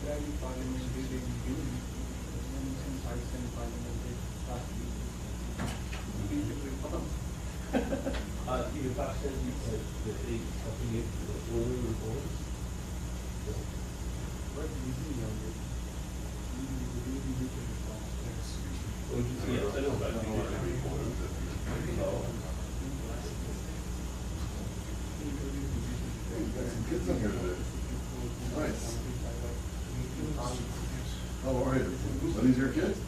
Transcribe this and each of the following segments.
You back said you said that the copying it to the order reports. Yes, I know about the Got some kids in here today. Nice. How are you? Are these your kids?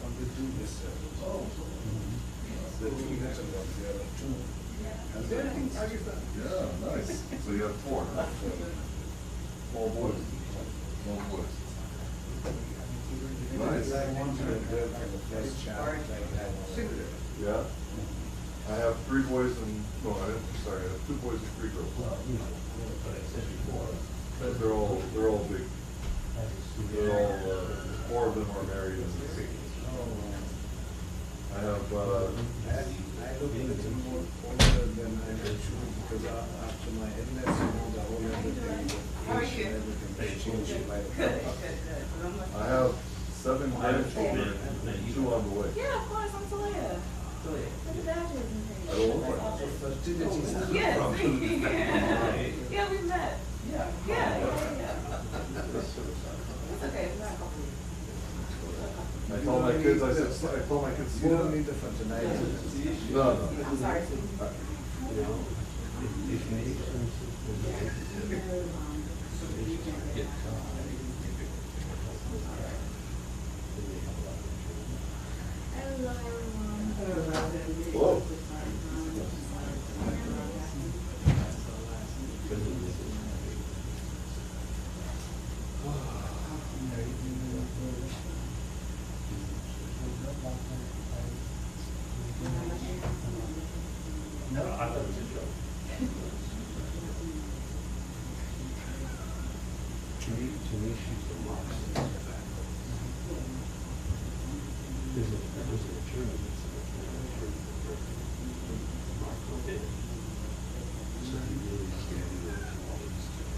Oh. Yeah, nice. So you have four, huh? All boys. All boys. Nice. Yeah. I have 3 boys and, no, I have 2 boys and 3 girls. They're all big. They're all, 4 of them are married. I have, I look a little more older than I should because after my illness, the whole everything changed my life. I have 7 grandchildren and 2 on the way. Yeah, of course, I'm Talia. Look at that. I don't look like it. Fertility. Yes. Yeah, we met. Yeah. It's okay, it's not a couple. I told my kids, You don't need the fertilizer. No. I'm sorry. Hello, everyone. Whoa. No, I thought it was a joke. To me, she's the Marxist. There's an attorney that's Marco did. So he really standing up to all these things.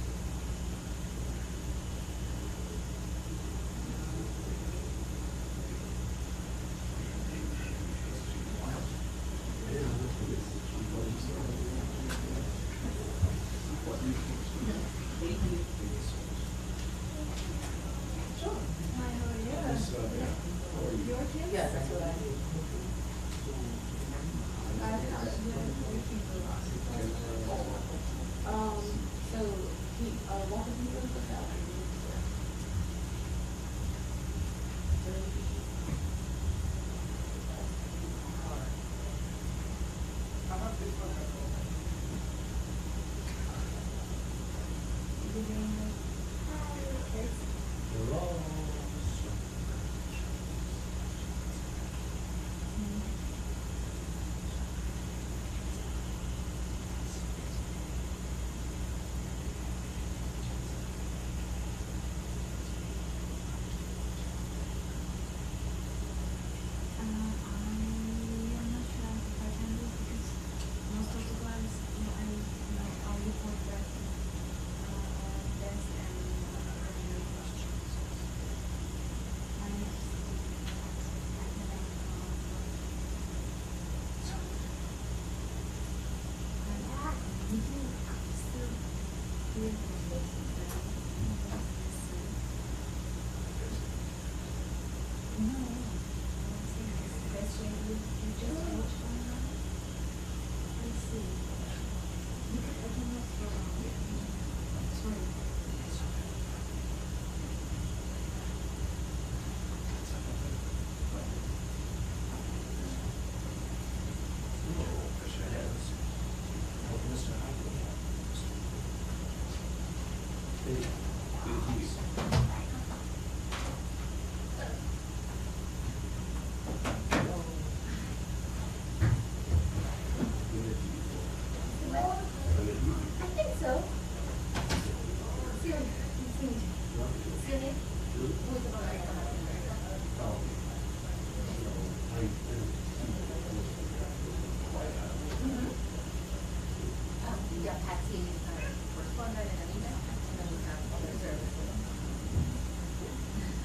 Yes, that's what I do. So he, Walker Beaver was out.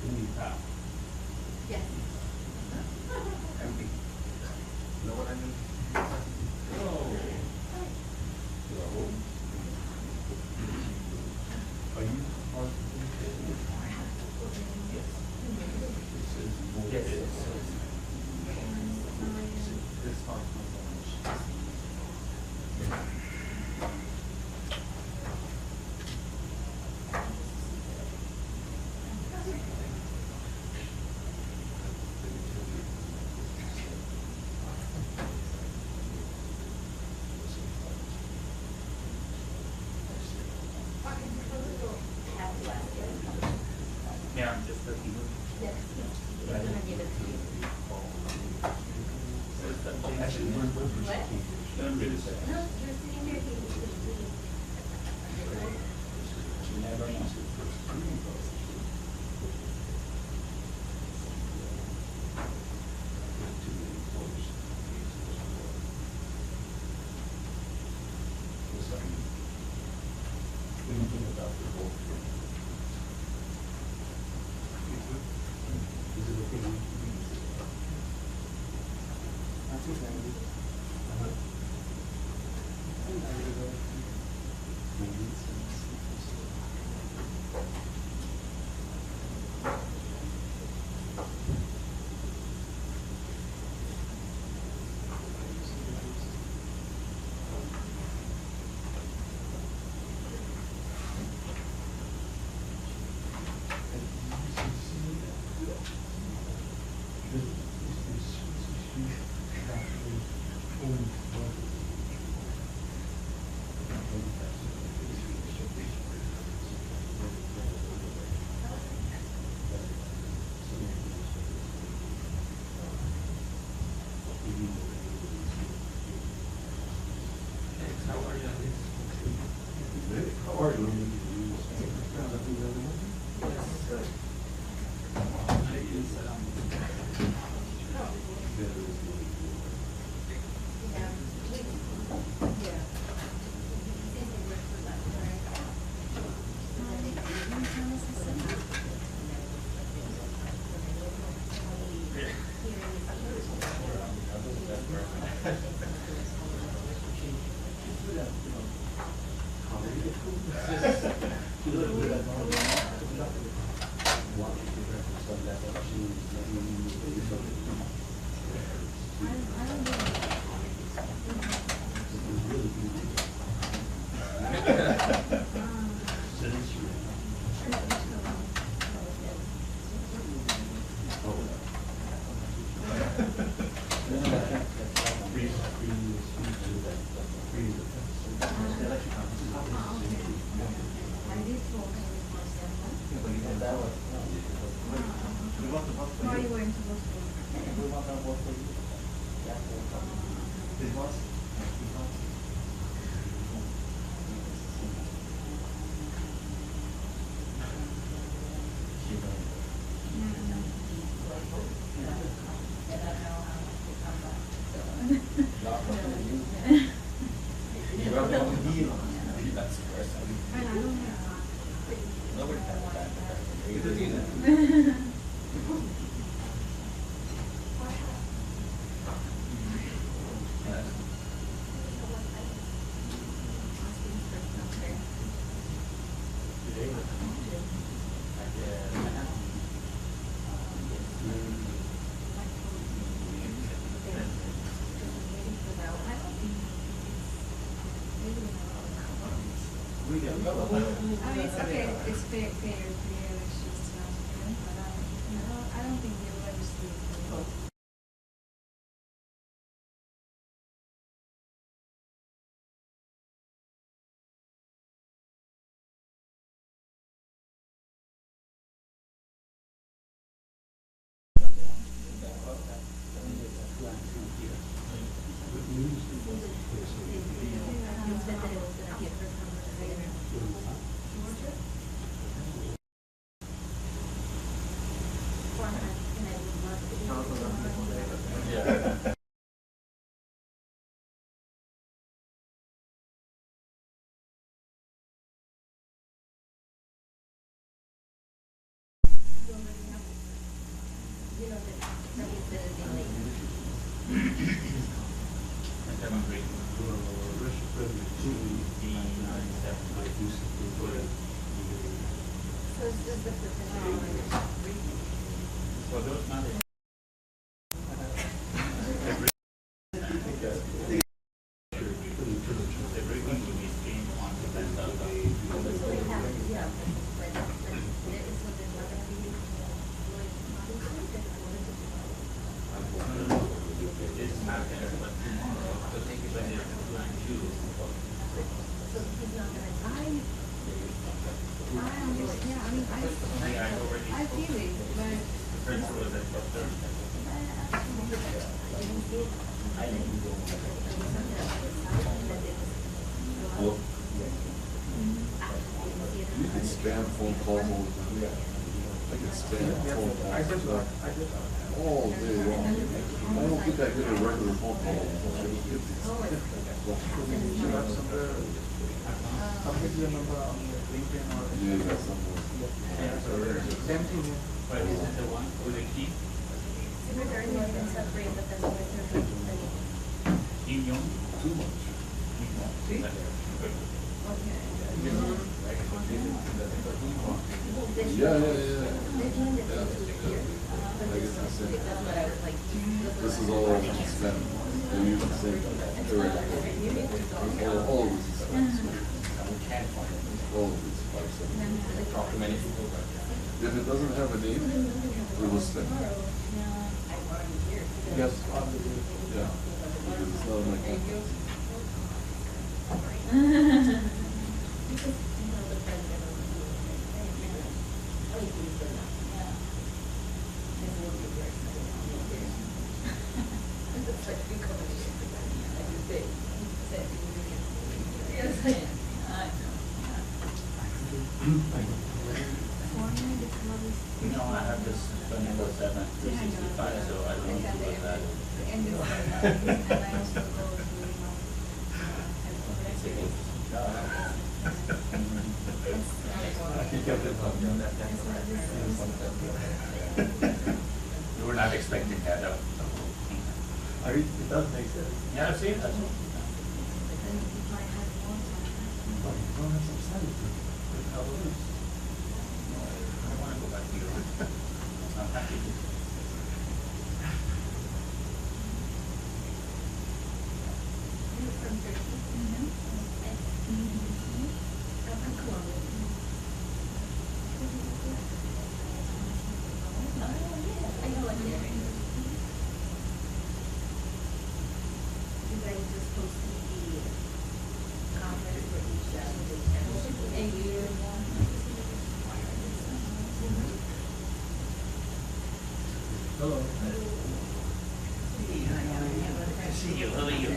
Can you tap? Yes. Empty. You know what I mean? Oh. Hello. Are you part of the Yes. Yes. This part Yeah, I'm just looking. Yes. I'm gonna give it to you. Actually, What? don't really say. No, you're sitting there. Never know. When you think about the whole thing, is it okay with you? That's it, Andy. How are you? I mean, it's okay, it's fair for your elections to not win, but I don't think they will ever see it. For those not everything will be spent on the rental. This is not gonna, but tomorrow, to take it when it's plan to. I understand, yeah, I mean, I feel it, but. The first was at 12:30. You can spam phone calls all the time. I can spam phone calls all day long. I don't think I get a regular phone call. I'll give you a number on LinkedIn or. Yeah, that's something. Same thing. But is it the one with the key? Kim Jong? Too much. See? Good. Yeah. I guess that's it. This is all spam. They use the same correct. All of this is spam. All of this is spam. If it doesn't have a name, it will spam. Yes, on the. Yeah. Because it's not like that. No, I have this 24/7, 365, so I don't need to look at it. And this, and I also go to, You were not expecting that, though. It does make sense. Yeah, I've seen it. That's all. then if I had more time. But you don't have some sanity. Look how it is. I don't want to go back to Europe. I'm happy. You're from Turkey? I'm from Colombia. Oh, yeah, I know what you're doing. You guys just posted the conference for each and you. Hello. See you. How are you?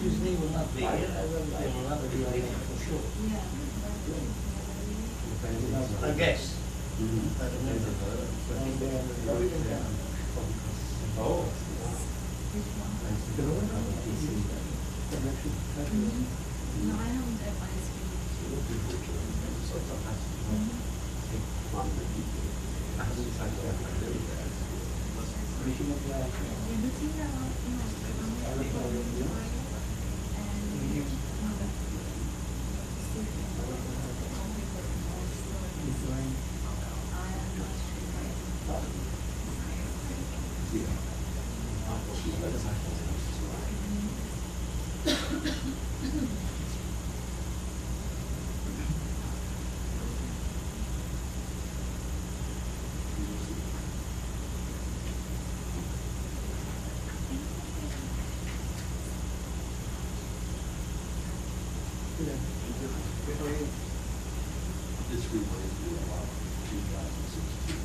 Tuesday will not be here, I will not be here for sure. I guess. I remember her. And then everything happened. Oh. No, I haven't advised This reminds me a lot of 2016.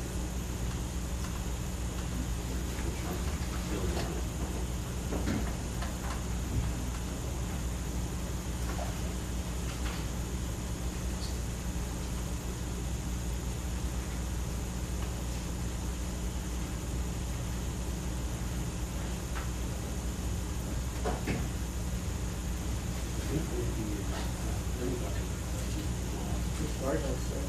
Right outside.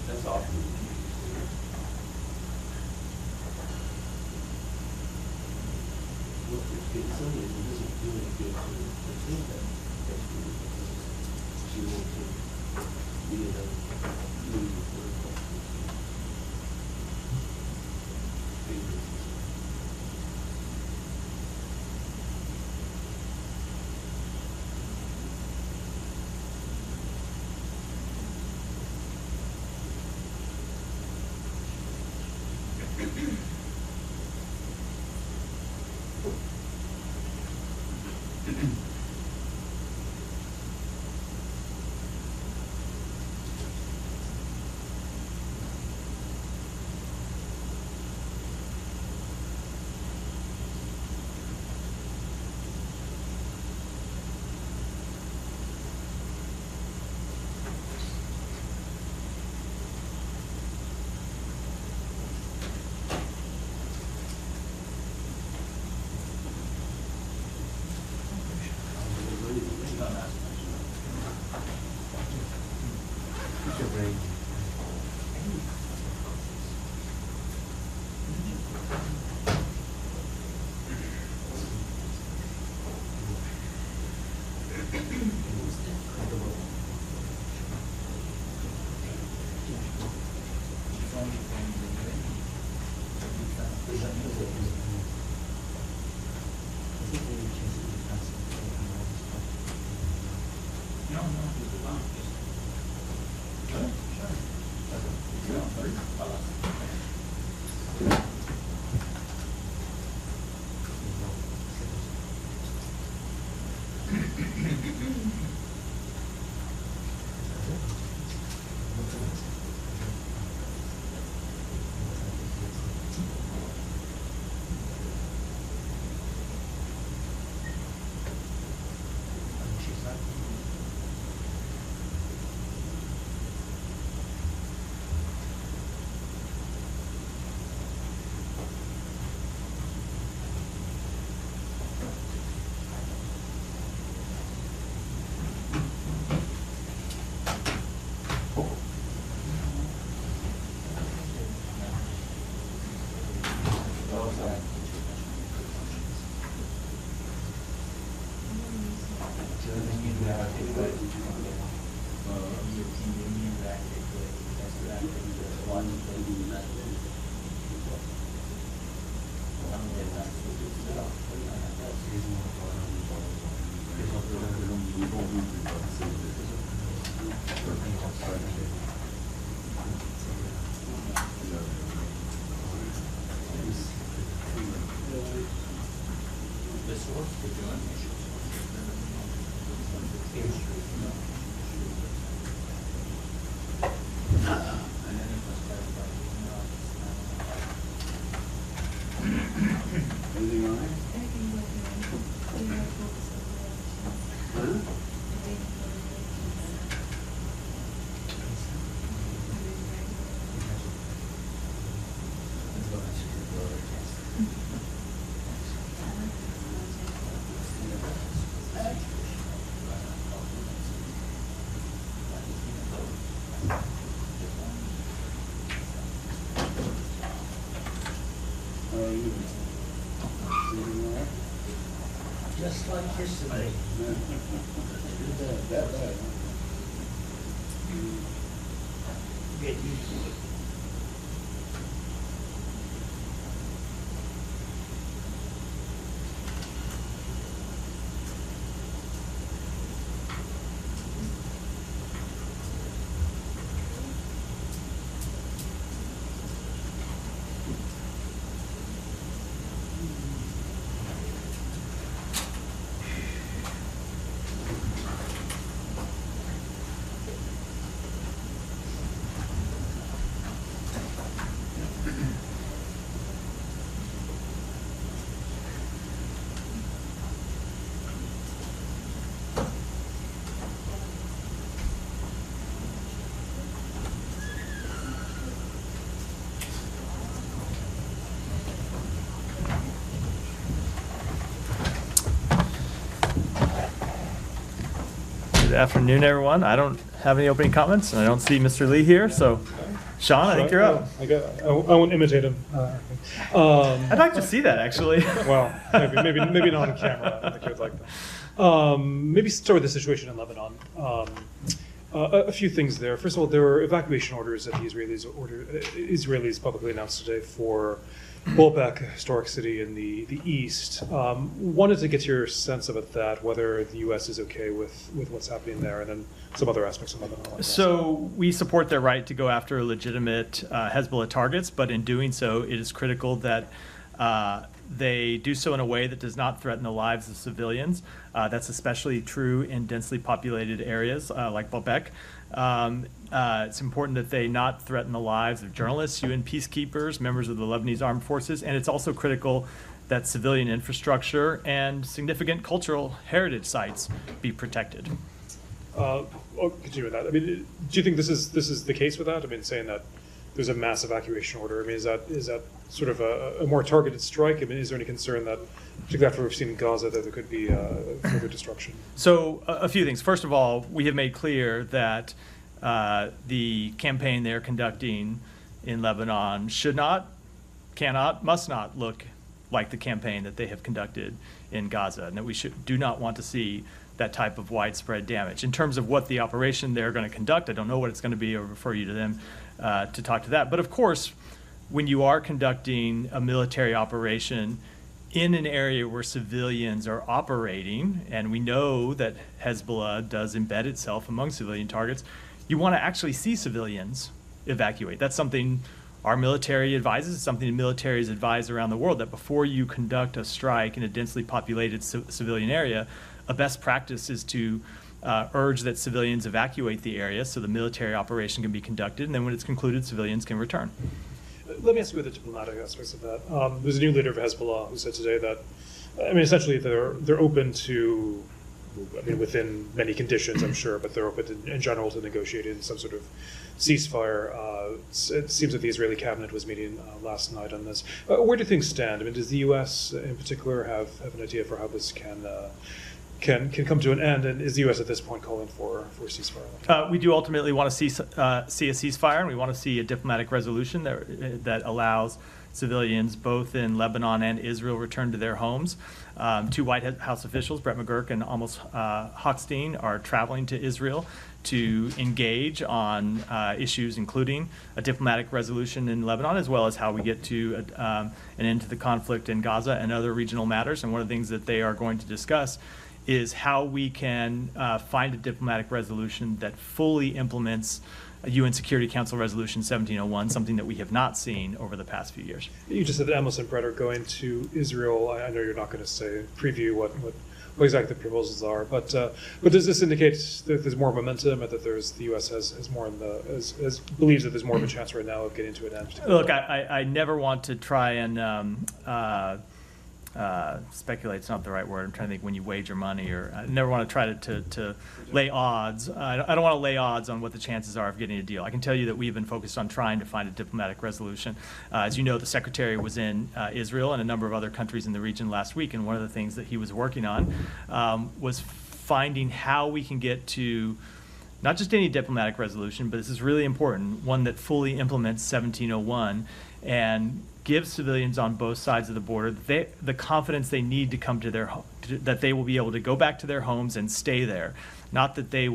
That's awesome. Look, it's something that doesn't do any good for the team that she wants to be in a lead for the Anything on it? Everything was we are focused on the elections. Huh? Waiting for the How are you? Anything all right? Just like yesterday. That bad, huh? Get used to it. Good afternoon, everyone. I don't have any opening comments, and I don't see Mr. Lee here, so Sean, I think you're up. I won't imitate him. I'd like to see that, actually. Well, maybe not on camera. I think I would like that. Maybe start with the situation in Lebanon. A few things there. First of all, there were evacuation orders that the Israelis publicly announced today for Baalbek, a historic city in the east. Wanted to get your sense of that, whether the U.S. is okay with what's happening there, and then some other aspects of Lebanon. So we support their right to go after legitimate Hezbollah targets, but in doing so, it is critical that they do so in a way that does not threaten the lives of civilians. That's especially true in densely populated areas like Baalbek. It's important that they not threaten the lives of journalists, UN peacekeepers, members of the Lebanese armed forces, and it's also critical that civilian infrastructure and significant cultural heritage sites be protected. I'll continue with that. I mean, do you think this is the case with that? I mean, saying that there's a mass evacuation order. I mean, is that sort of a more targeted strike? I mean, is there any concern that, particularly after we've seen in Gaza, that there could be further destruction? So a few things. First of all, we have made clear that the campaign they're conducting in Lebanon should not, cannot, must not look like the campaign that they have conducted in Gaza, and that we do not want to see that type of widespread damage. In terms of what the operation they're going to conduct, I don't know what it's going to be. I'll refer you to them to talk to that. But of course, when you are conducting a military operation in an area where civilians are operating, and we know that Hezbollah does embed itself among civilian targets, you want to actually see civilians evacuate. That's something our military advises, it's something the militaries advise around the world, that before you conduct a strike in a densely populated civilian area, a best practice is to urge that civilians evacuate the area so the military operation can be conducted, and then when it's concluded, civilians can return. Let me ask you about the diplomatic aspects of that. There's a new leader of Hezbollah who said today that, I mean, essentially they're open to, I mean, within many conditions, I'm sure, but they're open in general to negotiating some sort of ceasefire. It seems that the Israeli cabinet was meeting last night on this. Where do things stand? I mean, does the U.S. in particular have an idea for how this can come to an end, and is the U.S. at this point calling for a ceasefire? We do ultimately want to see a ceasefire, and we want to see a diplomatic resolution that allows civilians both in Lebanon and Israel return to their homes. Two White House officials, Brett McGurk and Amos Hochstein, are traveling to Israel to engage on issues including a diplomatic resolution in Lebanon, as well as how we get to an end to the conflict in Gaza and other regional matters. And one of the things that they are going to discuss is how we can find a diplomatic resolution that fully implements a UN Security Council Resolution 1701, something that we have not seen over the past few years. You just said that Amos and Brett are going to Israel. I know you're not going to say preview what exactly the proposals are, but does this indicate that there's more momentum, and that the U.S. has more believes that there's more of a chance right now of getting to an end? Look, I never want to try and speculate's not the right word. I'm trying to think when you wager money, or I never want to try to lay odds. I don't want to lay odds on what the chances are of getting a deal. I can tell you that we've been focused on trying to find a diplomatic resolution. As you know, the Secretary was in Israel and a number of other countries in the region last week, and one of the things that he was working on was finding how we can get to not just any diplomatic resolution, but this is really important, one that fully implements 1701 and gives civilians on both sides of the border the confidence they need to come to their home, that they will be able to go back to their homes and stay there. Not that they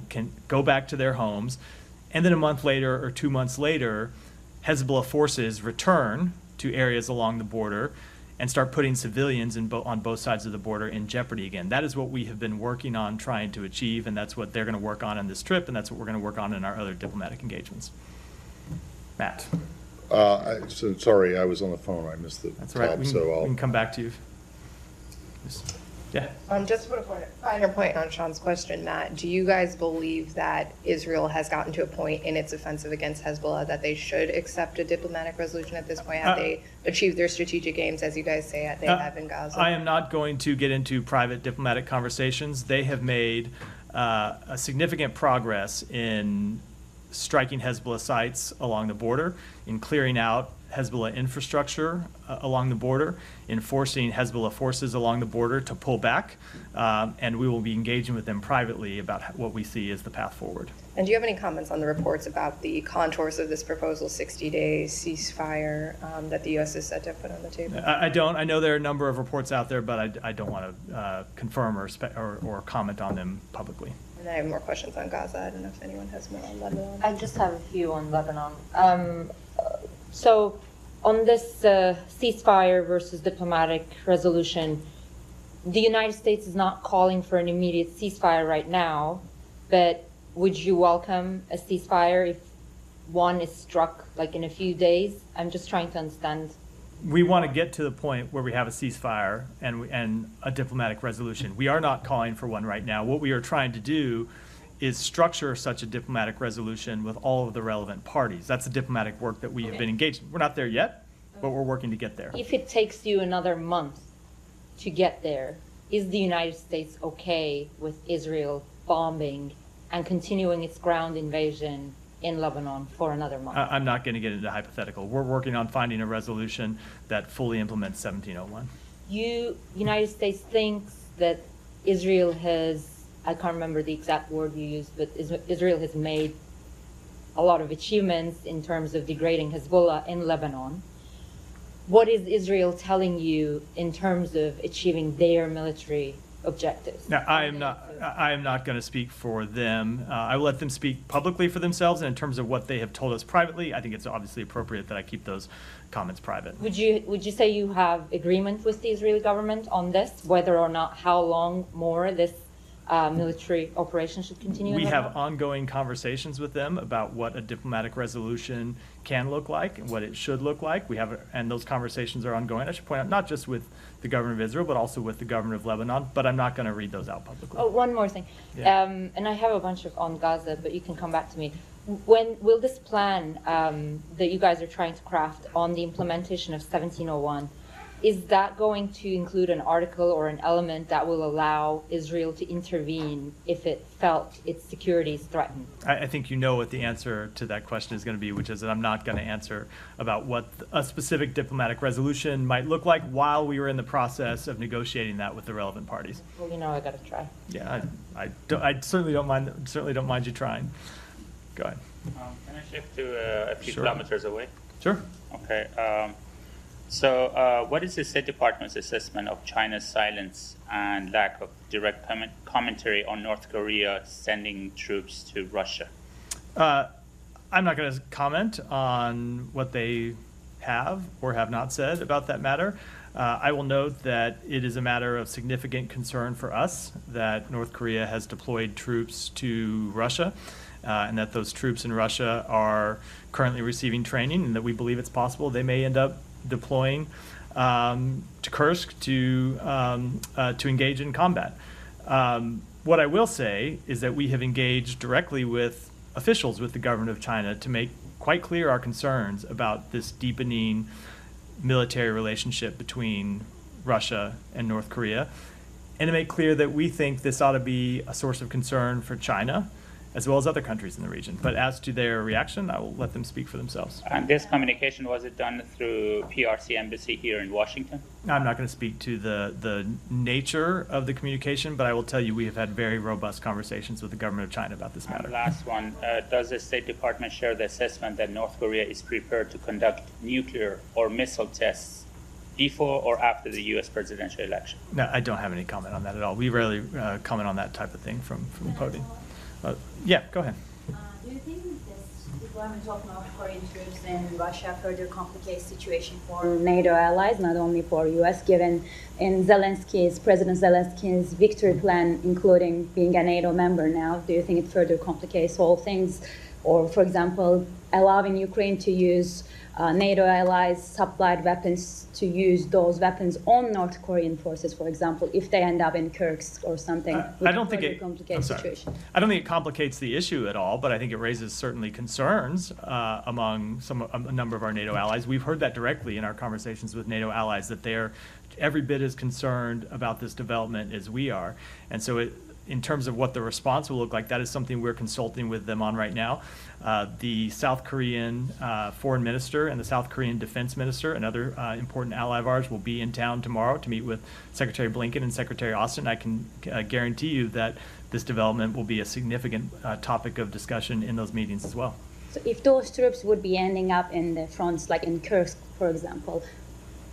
can go back to their homes, and then a month later or 2 months later, Hezbollah forces return to areas along the border and start putting civilians on both sides of the border in jeopardy again. That is what we have been working on trying to achieve, and that's what they're going to work on this trip, and that's what we're going to work on in our other diplomatic engagements. Matt. Sorry, I was on the phone. I missed the That's all right. top, We can, so we can come back to you. Yeah. Just to put a finer point on Sean's question, Matt, do you guys believe that Israel has gotten to a point in its offensive against Hezbollah that they should accept a diplomatic resolution at this point? Have they achieved their strategic aims, as you guys say they have in Gaza? I am not going to get into private diplomatic conversations. They have made a significant progress in striking Hezbollah sites along the border, in clearing out Hezbollah infrastructure along the border, in forcing Hezbollah forces along the border to pull back, and we will be engaging with them privately about what we see as the path forward. And do you have any comments on the reports about the contours of this proposal 60-day ceasefire that the U.S. is set to put on the table? I don't. I know there are a number of reports out there, but I don't want to confirm or comment on them publicly. And I have more questions on Gaza. I don't know if anyone has more on Lebanon. I just have a few on Lebanon. So on this ceasefire versus diplomatic resolution, the United States is not calling for an immediate ceasefire right now, but would you welcome a ceasefire if one is struck like in a few days? I'm just trying to understand. We want to get to the point where we have a ceasefire and a diplomatic resolution. We are not calling for one right now. What we are trying to do is structure such a diplomatic resolution with all of the relevant parties. That's the diplomatic work that we have been engaged in. We're not there yet, but we're working to get there. If it takes you another month to get there, is the United States okay with Israel bombing and continuing its ground invasion in Lebanon for another month? I'm not going to get into hypothetical. We're working on finding a resolution that fully implements 1701. United States thinks that Israel has, I can't remember the exact word you used, but Israel has made a lot of achievements in terms of degrading Hezbollah in Lebanon. What is Israel telling you in terms of achieving their military objectives? Now, I am not going to speak for them. I will let them speak publicly for themselves, and in terms of what they have told us privately, I think it's obviously appropriate that I keep those comments private. Would you say you have agreement with the Israeli government on this, whether or not how long more this military operation should continue? We have ongoing conversations with them about what a diplomatic resolution can look like and what it should look like. And those conversations are ongoing. I should point out, not just with the government of Israel, but also with the government of Lebanon. But I'm not going to read those out publicly. Oh, one more thing. Yeah. And I have a bunch on Gaza, but you can come back to me. When will this plan that you guys are trying to craft on the implementation of 1701, is that going to include an article or an element that will allow Israel to intervene if it felt its security is threatened? I think you know what the answer to that question is going to be, which is that I'm not going to answer about what a specific diplomatic resolution might look like while we were in the process of negotiating that with the relevant parties. Well, I got to try. Yeah, I certainly don't mind you trying. Go ahead. Can I shift to a few Sure. kilometers away? Sure. Okay. So what is the State Department's assessment of China's silence and lack of direct commentary on North Korea sending troops to Russia? I'm not going to comment on what they have or have not said about that matter. I will note that it is a matter of significant concern for us that North Korea has deployed troops to Russia, and that those troops in Russia are currently receiving training, and that we believe it's possible they may end up deploying to Kursk to engage in combat. What I will say is that we have engaged directly with officials with the government of China to make quite clear our concerns about this deepening military relationship between Russia and North Korea, and to make clear that we think this ought to be a source of concern for China, as well as other countries in the region. But as to their reaction, I will let them speak for themselves. And this communication, was it done through PRC embassy here in Washington? I'm not going to speak to the nature of the communication, but I will tell you we have had very robust conversations with the government of China about this matter. And last one, does the State Department share the assessment that North Korea is prepared to conduct nuclear or missile tests before or after the U.S. presidential election? No, I don't have any comment on that at all. We rarely comment on that type of thing from the podium. Yeah, go ahead. Do you think this deployment of North Korean troops in Russia further complicates the situation for NATO allies, not only for U.S., given in President Zelensky's victory plan, including being a NATO member now? Do you think it further complicates all things? Or, for example, allowing Ukraine to use NATO allies' supplied weapons to use those weapons on North Korean forces, for example, if they end up in Kursk or something? I don't think it complicates the situation. I don't think it complicates the issue at all, but I think it raises certainly concerns among a number of our NATO allies. We've heard that directly in our conversations with NATO allies, that they're every bit as concerned about this development as we are. And so in terms of what the response will look like, that is something we're consulting with them on right now. The South Korean foreign minister and the South Korean defense minister, another important ally of ours, will be in town tomorrow to meet with Secretary Blinken and Secretary Austin. I can guarantee you that this development will be a significant topic of discussion in those meetings as well. So if those troops would be ending up in the fronts, like in Kursk, for example,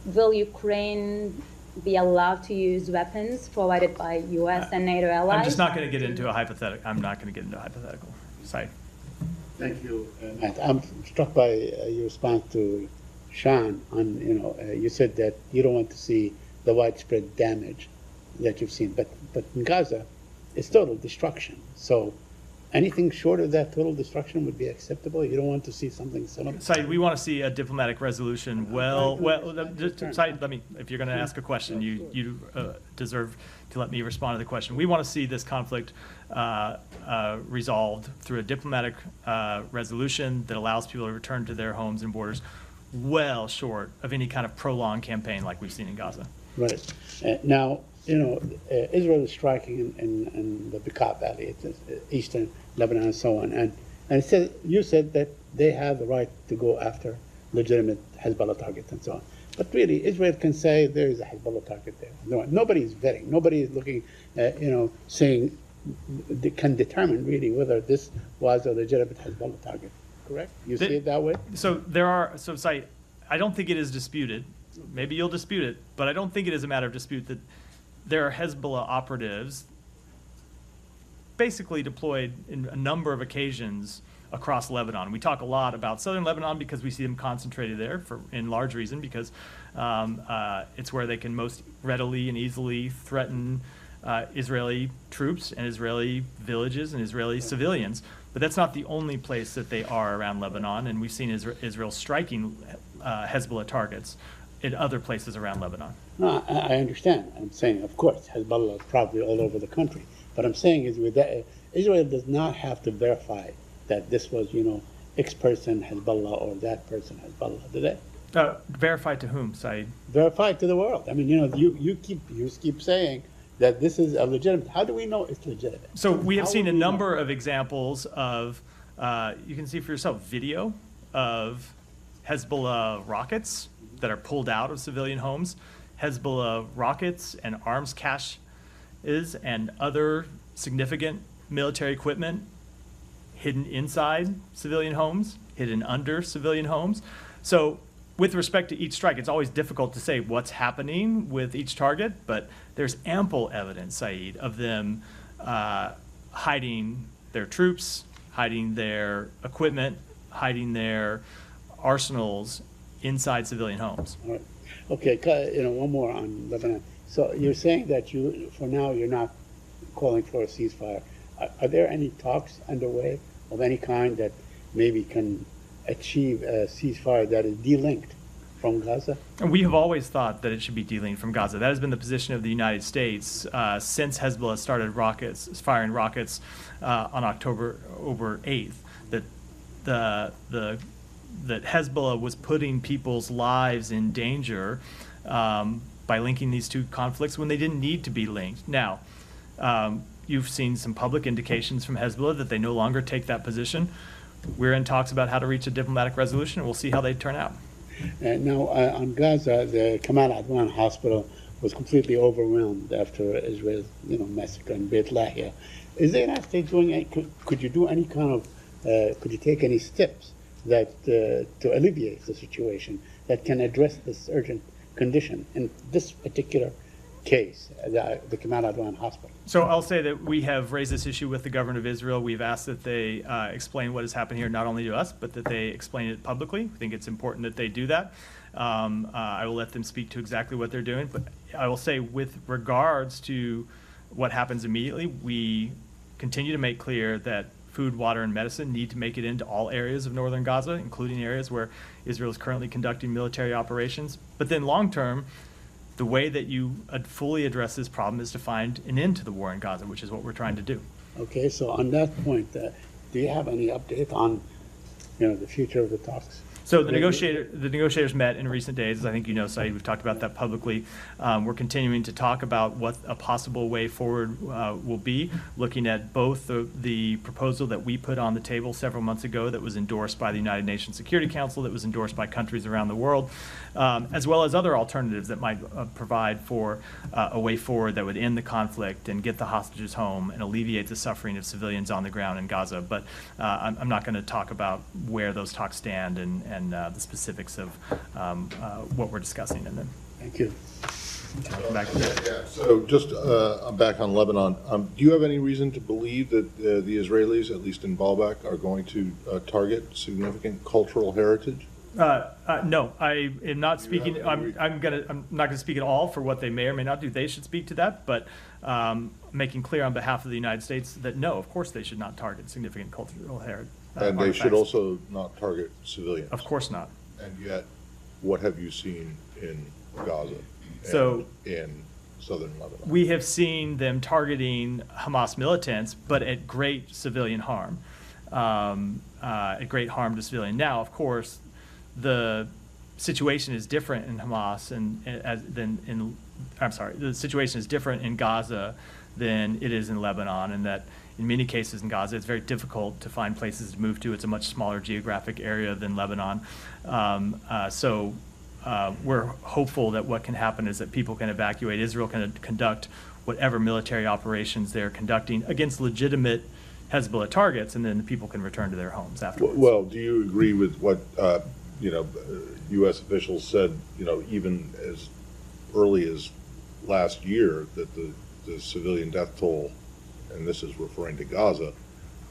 will Ukraine be allowed to use weapons provided by U.S. and NATO allies? I'm just not going to get into a hypothetical. I'm not going to get into a hypothetical. Sorry. Thank you. Matt, I'm struck by your response to Sean on, you said that you don't want to see the widespread damage that you've seen, but in Gaza, it's total destruction. So anything short of that total destruction would be acceptable? You don't want to see something similar? Saeed, we want to see a diplomatic resolution. Saeed, if you're going to ask a question, you deserve to let me respond to the question. We want to see this conflict resolved through a diplomatic resolution that allows people to return to their homes and borders, well short of any kind of prolonged campaign like we've seen in Gaza. Right. Now, Israel is striking in the Bekaa Valley, it's eastern Lebanon and so on. And you said that they have the right to go after legitimate Hezbollah targets and so on. But really, Israel can say there is a Hezbollah target there. Nobody is vetting. Nobody is looking, saying they can determine really whether this was a legitimate Hezbollah target. Correct? You see it that way? So Saeed, I don't think it is disputed. Maybe you'll dispute it, but I don't think it is a matter of dispute that there are Hezbollah operatives basically deployed in a number of occasions across Lebanon. We talk a lot about southern Lebanon because we see them concentrated there in large reason because it's where they can most readily and easily threaten Israeli troops and Israeli villages and Israeli civilians. But that's not the only place that they are around Lebanon, and we've seen Israel striking Hezbollah targets in other places around Lebanon. No, I understand. I'm saying, of course, Hezbollah is probably all over the country. But I'm saying is with that, Israel does not have to verify that this was, X person Hezbollah or that person Hezbollah, do they? Verify to whom, Saeed? Verify to the world. I mean, you keep saying that this is a legitimate. How do we know it's legitimate? So we have seen a number of examples of, you can see for yourself, video of Hezbollah rockets that are pulled out of civilian homes, Hezbollah rockets and arms caches and other significant military equipment hidden inside civilian homes, hidden under civilian homes. So with respect to each strike, it's always difficult to say what's happening with each target, but there's ample evidence, Saeed, of them hiding their troops, hiding their equipment, hiding their arsenals inside civilian homes. All right. Okay, one more on Lebanon. So you're saying that for now, you're not calling for a ceasefire. Are there any talks underway of any kind that maybe can achieve a ceasefire that is delinked from Gaza? And we have always thought that it should be delinked from Gaza. That has been the position of the United States since Hezbollah started firing rockets on October 8th, that that Hezbollah was putting people's lives in danger by linking these two conflicts when they didn't need to be linked. Now, you've seen some public indications from Hezbollah that they no longer take that position. We're in talks about how to reach a diplomatic resolution, and we'll see how they turn out. Now, on Gaza, the Kamal Adwan hospital was completely overwhelmed after Israel's, massacre in Beit Lahia. Is the United States doing any, could you do any kind of, could you take any steps that to alleviate the situation that can address this urgent condition in this particular case, the Kamal Adwan hospital? So I'll say that we have raised this issue with the government of Israel. We've asked that they explain what has happened here, not only to us, but that they explain it publicly. I think it's important that they do that. I will let them speak to exactly what they're doing. But I will say, with regards to what happens immediately, we continue to make clear that food, water, and medicine need to make it into all areas of northern Gaza, including areas where Israel is currently conducting military operations. But then long term, the way that you fully address this problem is to find an end to the war in Gaza, which is what we're trying to do. Okay, so on that point, do you have any update on, the future of the talks? So the negotiators met in recent days, as I think you know, Saeed. We've talked about that publicly. We're continuing to talk about what a possible way forward will be, looking at both the proposal that we put on the table several months ago that was endorsed by the United Nations Security Council, that was endorsed by countries around the world, as well as other alternatives that might provide for a way forward that would end the conflict and get the hostages home and alleviate the suffering of civilians on the ground in Gaza. But I'm not going to talk about where those talks stand and the specifics of what we're discussing in them. Thank you. Back to that. Yeah, so just I'm back on Lebanon. Do you have any reason to believe that the Israelis, at least in Baalbek, are going to target significant cultural heritage? No, I am not speaking. I'm not going to speak at all for what they may or may not do. They should speak to that, but making clear on behalf of the United States that no, of course they should not target significant cultural heritage. And they should also not target civilians. Of course not. And yet, what have you seen in Gaza and in southern Lebanon? We have seen them targeting Hamas militants, but at great civilian harm, at great harm to civilian. Now, of course, the situation is different in Hamas the situation is different in Gaza than it is in Lebanon, and that in many cases in Gaza, it's very difficult to find places to move to. It's a much smaller geographic area than Lebanon. So we're hopeful that what can happen is that people can evacuate. Israel can conduct whatever military operations they're conducting against legitimate Hezbollah targets, and then the people can return to their homes afterwards. Well, do you agree with what U.S. officials said, even as early as last year, that the civilian death toll, and this is referring to Gaza,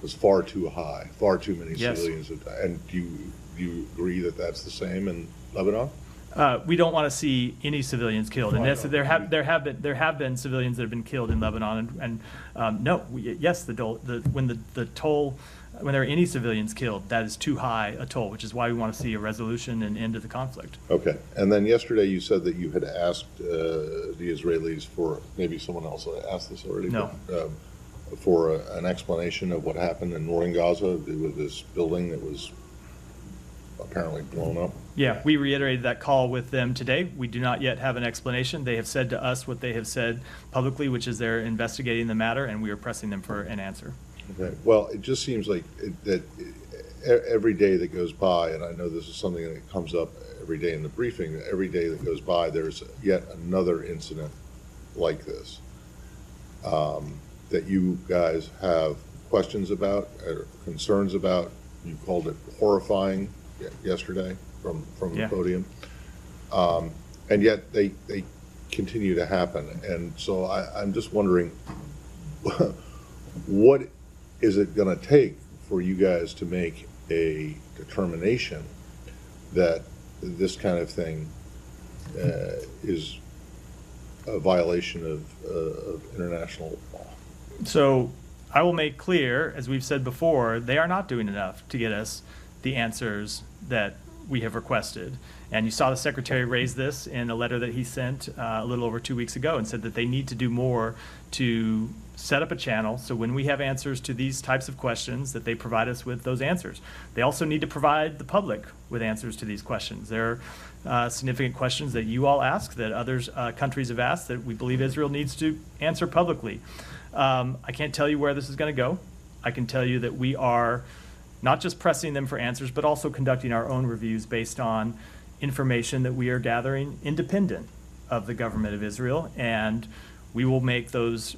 was far too high, far too many civilians. And do you agree that that's the same in Lebanon? We don't want to see any civilians killed, and there have been civilians that have been killed in Lebanon, when there are any civilians killed, that is too high a toll, which is why we want to see a resolution and end to the conflict. Okay, and then yesterday you said that you had asked the Israelis for, maybe someone else asked this already. No. But, for an explanation of what happened in northern Gaza with this building that was apparently blown up. Yeah, we reiterated that call with them today. We do not yet have an explanation. They have said to us what they have said publicly, which is they're investigating the matter, and we are pressing them for an answer. Okay. Well, it just seems like that every day that goes by, and I know this is something that comes up every day in the briefing, every day that goes by, there's yet another incident like this that you guys have questions about, or concerns about. You called it horrifying yesterday from the podium. And yet they continue to happen. And so I'm just wondering, what is it going to take for you guys to make a determination that this kind of thing is a violation of international law? So I will make clear, as we've said before, they are not doing enough to get us the answers that we have requested. And you saw the Secretary raise this in a letter that he sent a little over 2 weeks ago and said that they need to do more to set up a channel so when we have answers to these types of questions that they provide us with those answers. They also need to provide the public with answers to these questions. There are significant questions that you all ask, that others countries have asked, that we believe Israel needs to answer publicly. I can't tell you where this is going to go. I can tell you that we are not just pressing them for answers, but also conducting our own reviews based on information that we are gathering independent of the government of Israel, and we will make those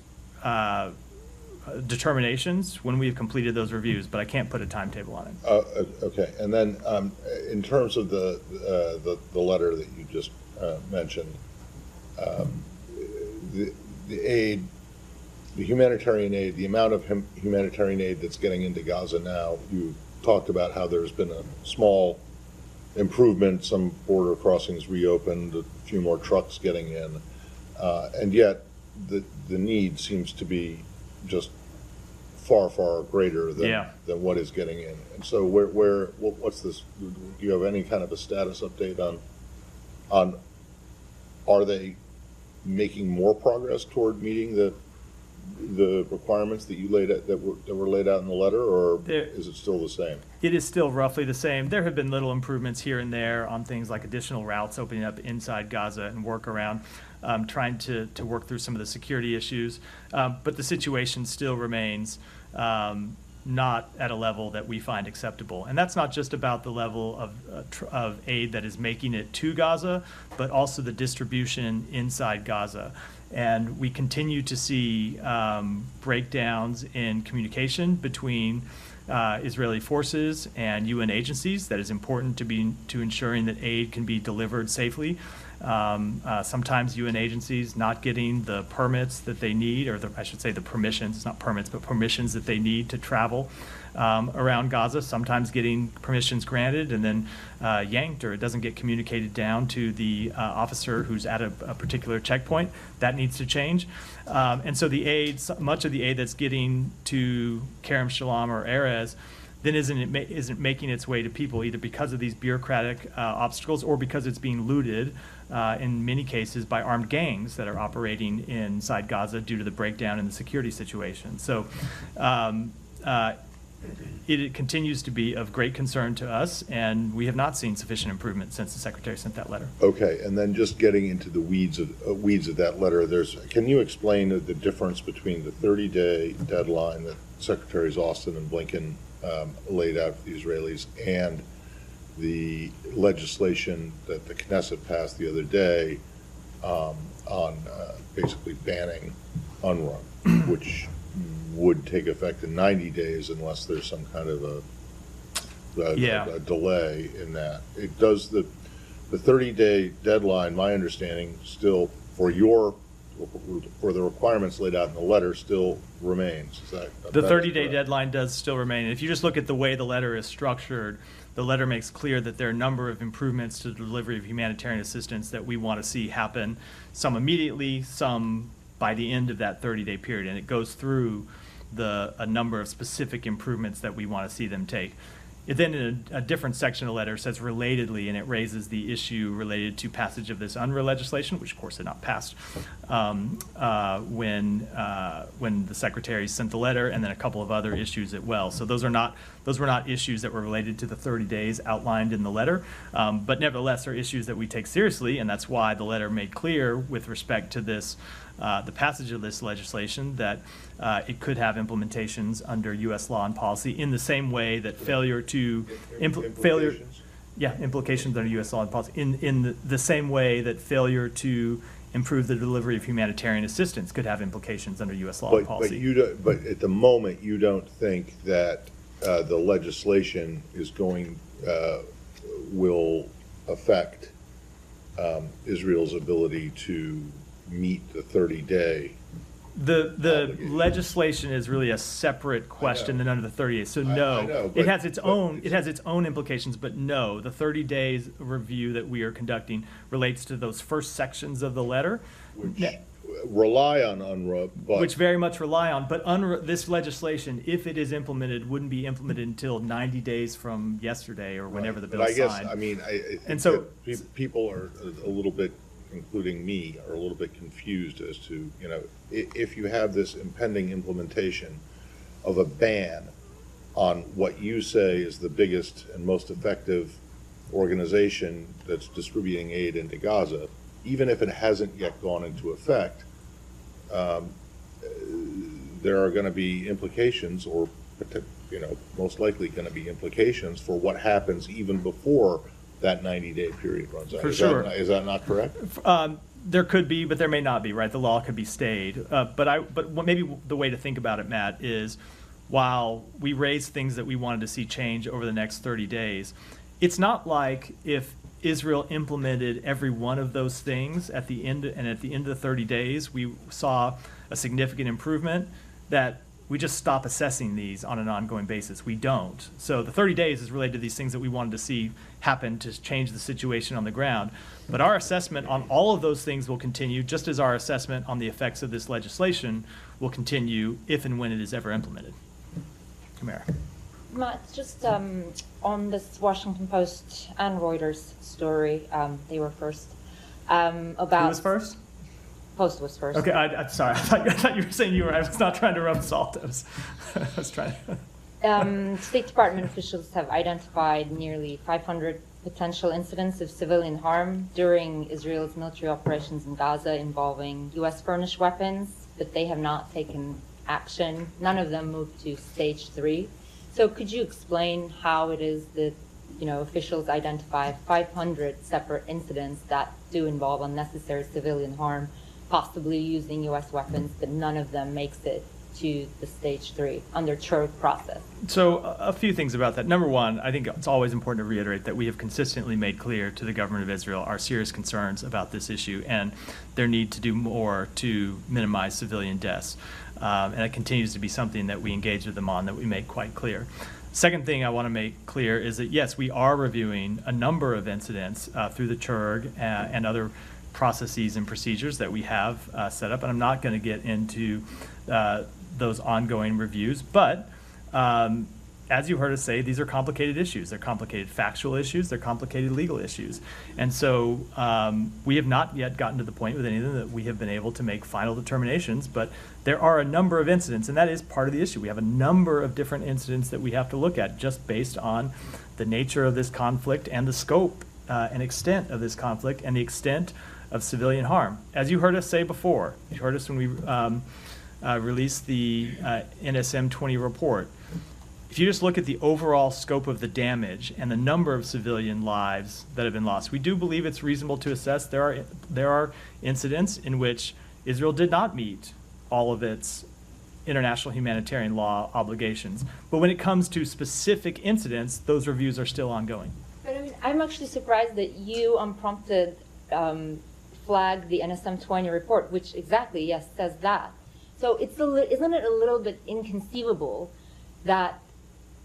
determinations when we have completed those reviews, but I can't put a timetable on it. Okay, and then in terms of the letter that you just mentioned, the aid, the humanitarian aid, the amount of humanitarian aid that's getting into Gaza now, you talked about how there's been a small improvement, some border crossings reopened, a few more trucks getting in, and yet the need seems to be just far, far greater than what is getting in. And so what's this, do you have any kind of a status update on are they making more progress toward meeting the requirements that you laid out, that were laid out in the letter, or is it still the same? It is still roughly the same. There have been little improvements here and there on things like additional routes opening up inside Gaza and work around, trying to work through some of the security issues. But the situation still remains not at a level that we find acceptable. And that's not just about the level of aid that is making it to Gaza, but also the distribution inside Gaza. And we continue to see breakdowns in communication between Israeli forces and UN agencies. That is important to ensuring that aid can be delivered safely. Sometimes UN agencies not getting the permits that they need, or I should say the permissions, it's not permits, but permissions that they need to travel around Gaza, sometimes getting permissions granted and then yanked, or it doesn't get communicated down to the officer who's at a particular checkpoint. That needs to change. And so the aid, much of the aid that's getting to Kerem Shalom or Erez then isn't making its way to people, either because of these bureaucratic obstacles or because it's being looted in many cases by armed gangs that are operating inside Gaza due to the breakdown in the security situation. So it continues to be of great concern to us, and we have not seen sufficient improvement since the Secretary sent that letter. Okay, and then just getting into the weeds of that letter, can you explain the difference between the 30-day deadline that Secretaries Austin and Blinken laid out for the Israelis and the legislation that the Knesset passed the other day on basically banning UNRWA, which would take effect in 90 days unless there's some kind of a delay in that. It does the 30-day deadline, my understanding, still for the requirements laid out in the letter still remains. Is that the 30-day deadline does still remain. And if you just look at the way the letter is structured, the letter makes clear that there are a number of improvements to the delivery of humanitarian assistance that we want to see happen, some immediately, some by the end of that 30-day period. And it goes through a number of specific improvements that we want to see them take. It then, in a different section of the letter, says relatedly, and it raises the issue related to passage of this UNRWA legislation, which of course had not passed when the Secretary sent the letter, and then a couple of other issues as well. So those were not issues that were related to the 30 days outlined in the letter, but nevertheless are issues that we take seriously, and that's why the letter made clear with respect to this, the passage of this legislation, that it could have implications under U.S. law and policy in the same way that implications under U.S. law and policy in the same way that failure to improve the delivery of humanitarian assistance could have implications under U.S. law and policy. But at the moment, you don't think that the legislation will affect Israel's ability to meet the 30-day. The legislation is really a separate question than under the 30 days. So no, it has its own implications, but no, the 30 days review that we are conducting relates to those first sections of the letter. rely on UNRWA, but. Which very much rely on, but this legislation, if it is implemented, wouldn't be implemented until 90 days from yesterday or whenever the bill But I is guess, signed. I mean, I think And so- that people are a little bit, including me, are a little bit confused as to, you know, if you have this impending implementation of a ban on what you say is the biggest and most effective organization that's distributing aid into Gaza, even if it hasn't yet gone into effect, there are going to be implications, or you know, most likely going to be implications for what happens even before that 90-day period runs out. For sure. Is that not correct? There could be, but there may not be, right? The law could be stayed. But maybe the way to think about it, Matt, is while we raise things that we wanted to see change over the next 30 days, it's not like if Israel implemented every one of those things at the end of the 30 days, we saw a significant improvement, that we just stop assessing these on an ongoing basis. We don't. So the 30 days is related to these things that we wanted to see happen to change the situation on the ground. But our assessment on all of those things will continue, just as our assessment on the effects of this legislation will continue if and when it is ever implemented. Kamara. Matt, just on this Washington Post and Reuters story, they were first. About Who was first? Post was first. Okay, I'm sorry. I thought you were saying you were. I was not trying to rub salt. I was trying to. State Department officials have identified nearly 500 potential incidents of civilian harm during Israel's military operations in Gaza involving U.S. furnished weapons, but they have not taken action. None of them moved to stage 3. So could you explain how it is that, officials identify 500 separate incidents that do involve unnecessary civilian harm, possibly using U.S. weapons, but none of them makes it to the stage 3 under CHURG process? So a few things about that. Number one, I think it's always important to reiterate that we have consistently made clear to the government of Israel our serious concerns about this issue and their need to do more to minimize civilian deaths. And it continues to be something that we engage with them on, that we make quite clear. Second thing I want to make clear is that, yes, we are reviewing a number of incidents through the CHURG and other processes and procedures that we have set up. And I'm not going to get into those ongoing reviews. But as you heard us say, these are complicated issues. They're complicated factual issues. They're complicated legal issues. And so we have not yet gotten to the point with any of them that we have been able to make final determinations. But there are a number of incidents, and that is part of the issue. We have a number of different incidents that we have to look at just based on the nature of this conflict and the scope and extent of this conflict and the extent of civilian harm. As you heard us say before, you heard us when we released the NSM 20 report. If you just look at the overall scope of the damage and the number of civilian lives that have been lost, we do believe it's reasonable to assess there are incidents in which Israel did not meet all of its international humanitarian law obligations. But when it comes to specific incidents, those reviews are still ongoing. But I mean, I'm actually surprised that you unprompted flagged the NSM 20 report, which exactly, yes, says that. So isn't it a little bit inconceivable that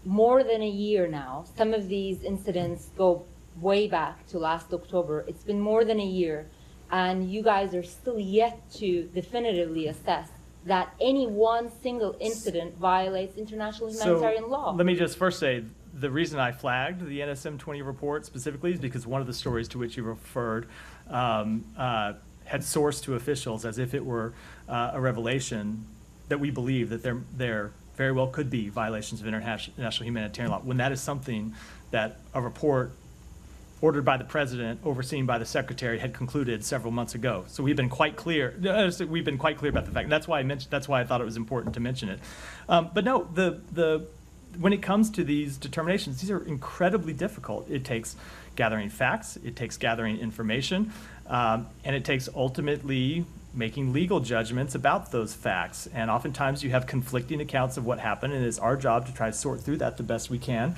more than a year now, some of these incidents go way back to last October. It's been more than a year, and you guys are still yet to definitively assess that any one single incident violates international humanitarian law. Let me just first say, the reason I flagged the NSM 20 report specifically is because one of the stories to which you referred had sourced to officials as if it were a revelation that we believe that there very well could be violations of international humanitarian law, when that is something that a report ordered by the president, overseen by the secretary, had concluded several months ago. So we've been quite clear. We've been quite clear about the fact. That's why I thought it was important to mention it. But no, when it comes to these determinations, these are incredibly difficult. It takes gathering facts, it takes gathering information, and it takes ultimately making legal judgments about those facts. And oftentimes you have conflicting accounts of what happened, and it's our job to try to sort through that the best we can.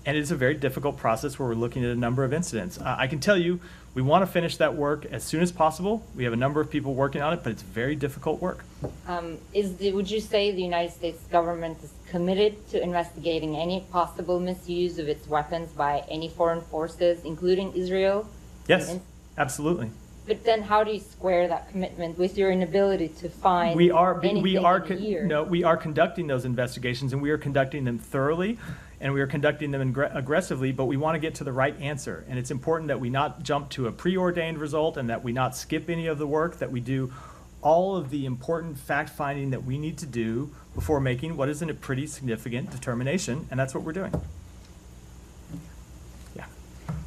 And it's a very difficult process where we're looking at a number of incidents. I can tell you, we want to finish that work as soon as possible. We have a number of people working on it, but it's very difficult work. Would you say the United States government is committed to investigating any possible misuse of its weapons by any foreign forces, including Israel? Yes, absolutely. But then how do you square that commitment with your inability to find We are anything in a year? no, we are conducting those investigations, and we are conducting them thoroughly, and we are conducting them aggressively, but we want to get to the right answer. And it's important that we not jump to a preordained result and that we not skip any of the work, that we do all of the important fact-finding that we need to do before making what is a pretty significant determination, and that's what we're doing. Yeah.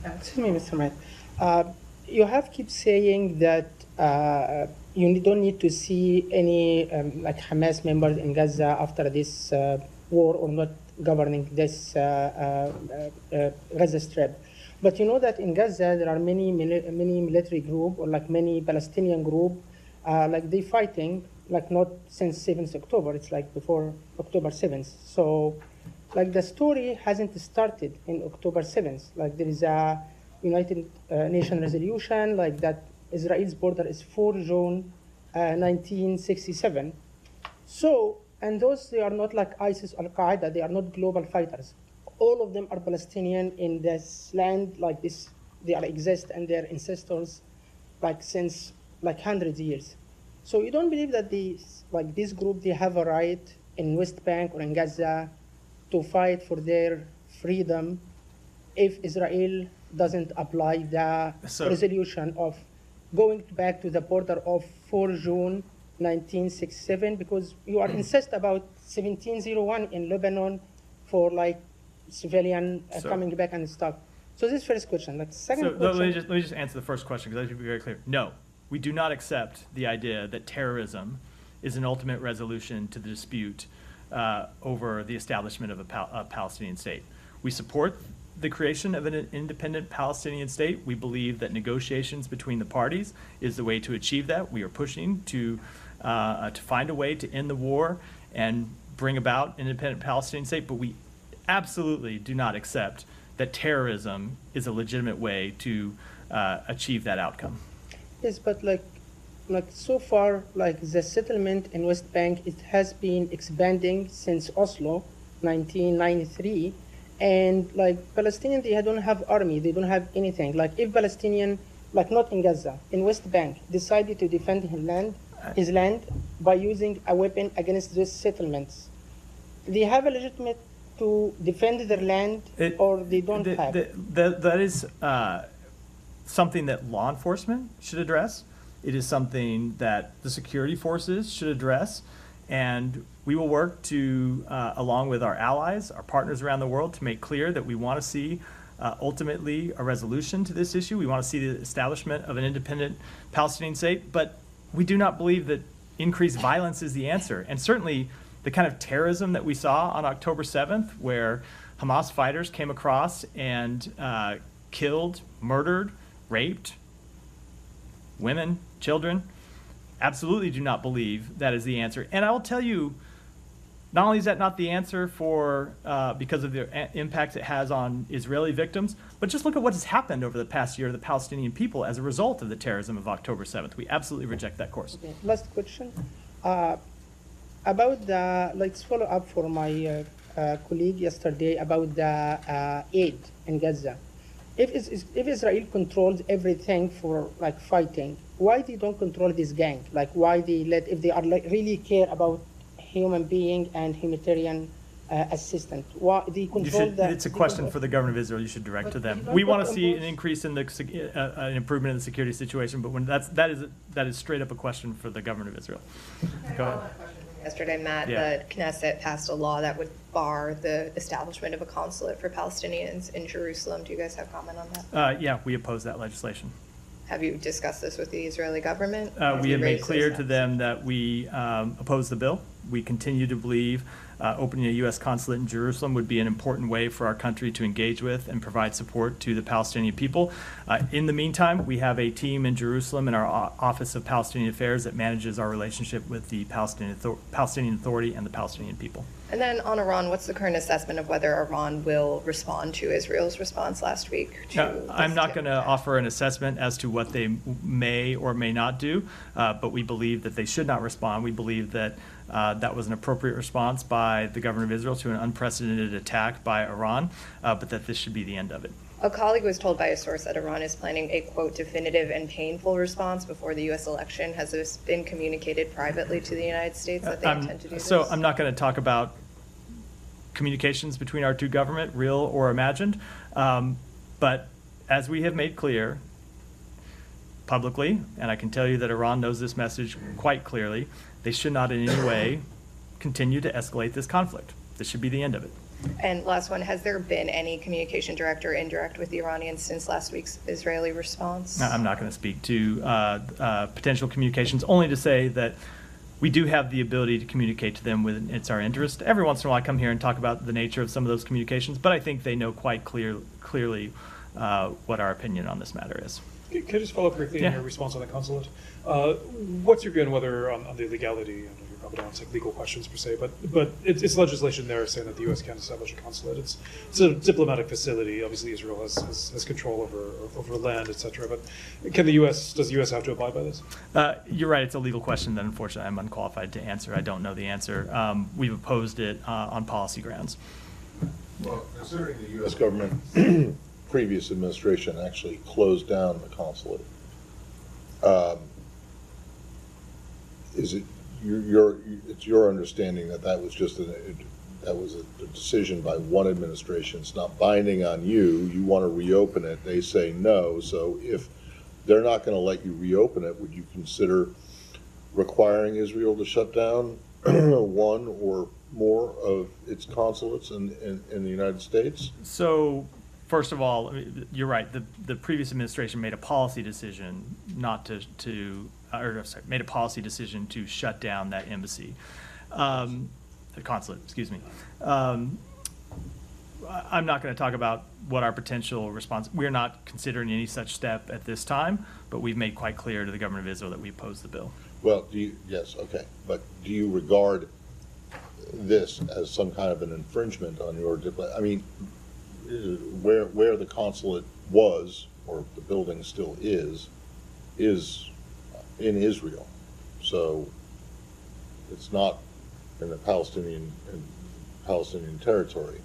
Excuse me, Mr. Matt. You have keep saying that you don't need to see any like Hamas members in Gaza after this war or not governing this Gaza Strip. But you know that in Gaza there are many military group or like many Palestinian group like they fighting like not since 7th October. It's like before October 7th. So like the story hasn't started in October 7th. Like there is a United Nations resolution like that Israel's border is 4 June 1967. So, and those, they are not like ISIS or Al-Qaeda, they are not global fighters. All of them are Palestinian in this land like this, they are exist and their ancestors like since like 100 years. So you don't believe that these, like this group, they have a right in West Bank or in Gaza to fight for their freedom if Israel doesn't apply the resolution of going back to the border of 4 June 1967, because you are insist about 1701 in Lebanon for like civilian coming back and stuff. So this first question. Like second question. Let me just answer the first question because I should be very clear. No, we do not accept the idea that terrorism is an ultimate resolution to the dispute over the establishment of a Palestinian state. We support the creation of an independent Palestinian state. We believe that negotiations between the parties is the way to achieve that. We are pushing to find a way to end the war and bring about an independent Palestinian state, but we absolutely do not accept that terrorism is a legitimate way to achieve that outcome. Yes, but like so far, like the settlement in West Bank, it has been expanding since Oslo, 1993. And like Palestinians, they don't have army, they don't have anything. Like if Palestinian, like not in Gaza, in West Bank, decided to defend his land by using a weapon against these settlements, they have a legitimate to defend their land, or they don't have? That is something that law enforcement should address. It is something that the security forces should address. And we will work to, along with our allies, our partners around the world, to make clear that we want to see ultimately a resolution to this issue. We want to see the establishment of an independent Palestinian state, but we do not believe that increased violence is the answer. And certainly the kind of terrorism that we saw on October 7th, where Hamas fighters came across and killed, murdered, raped women, children, absolutely do not believe that is the answer. And I will tell you, not only is that not the answer for because of the impacts it has on Israeli victims, but just look at what has happened over the past year to the Palestinian people as a result of the terrorism of October 7th. We absolutely reject that course. Okay. Last question. About the, let's follow up for my colleague yesterday about the aid in Gaza. If Israel controls everything for like fighting, why they don't control this gang? Like why they let, if they are like really care about human being and humanitarian assistance, why they control that? It's a question for the government of Israel. You should direct to them. We want to see an increase in the an improvement in the security situation, but when that is straight up a question for the government of Israel. Go ahead. Yesterday, Matt, the Knesset passed a law that would bar the establishment of a consulate for Palestinians in Jerusalem. Do you guys have comment on that? Yeah, we oppose that legislation. Have you discussed this with the Israeli government? We have made clear to them that we oppose the bill. We continue to believe opening a U.S. consulate in Jerusalem would be an important way for our country to engage with and provide support to the Palestinian people. In the meantime, we have a team in Jerusalem in our Office of Palestinian Affairs that manages our relationship with the Palestinian Authority and the Palestinian people. And then on Iran, what's the current assessment of whether Iran will respond to Israel's response last week? I'm not going to offer an assessment as to what they may or may not do, but we believe that they should not respond. We believe that that was an appropriate response by the government of Israel to an unprecedented attack by Iran, but that this should be the end of it. A colleague was told by a source that Iran is planning a, quote, definitive and painful response before the U.S. election. Has this been communicated privately to the United States that they intend to do this? So I'm not going to talk about communications between our two governments, real or imagined. But as we have made clear publicly, and I can tell you that Iran knows this message quite clearly, they should not in any way continue to escalate this conflict. This should be the end of it. And last one, has there been any communication, direct or indirect, with the Iranians since last week's Israeli response? I'm not going to speak to potential communications, only to say that we do have the ability to communicate to them when it's our interest. Every once in a while I come here and talk about the nature of some of those communications, but I think they know quite clearly what our opinion on this matter is. Can I just follow up briefly Yeah. in your response on the consulate? What's your view on whether on the legality? I know you're probably not like legal questions per se, but it's legislation there saying that the U.S. can't establish a consulate. It's a diplomatic facility. Obviously, Israel has control over land, etc. But does the U.S. have to abide by this? You're right. It's a legal question that unfortunately I'm unqualified to answer. I don't know the answer. We've opposed it on policy grounds. Well, considering the U.S. government, previous administration actually closed down the consulate, is it it's your understanding that that was just that was a decision by one administration? It's not binding on you. You want to reopen it. They say no. So if they're not going to let you reopen it, would you consider requiring Israel to shut down one or more of its consulates in the United States? So, first of all, you're right. The previous administration made a policy decision made a policy decision to shut down that embassy, the consulate. Excuse me. I'm not going to talk about what our potential response. We're not considering any such step at this time, but we've made quite clear to the government of Israel that we oppose the bill. Well, yes, okay. But do you regard this as some kind of an infringement on your I mean, where the consulate was, or the building still is in Israel. So it's not in the Palestinian territory.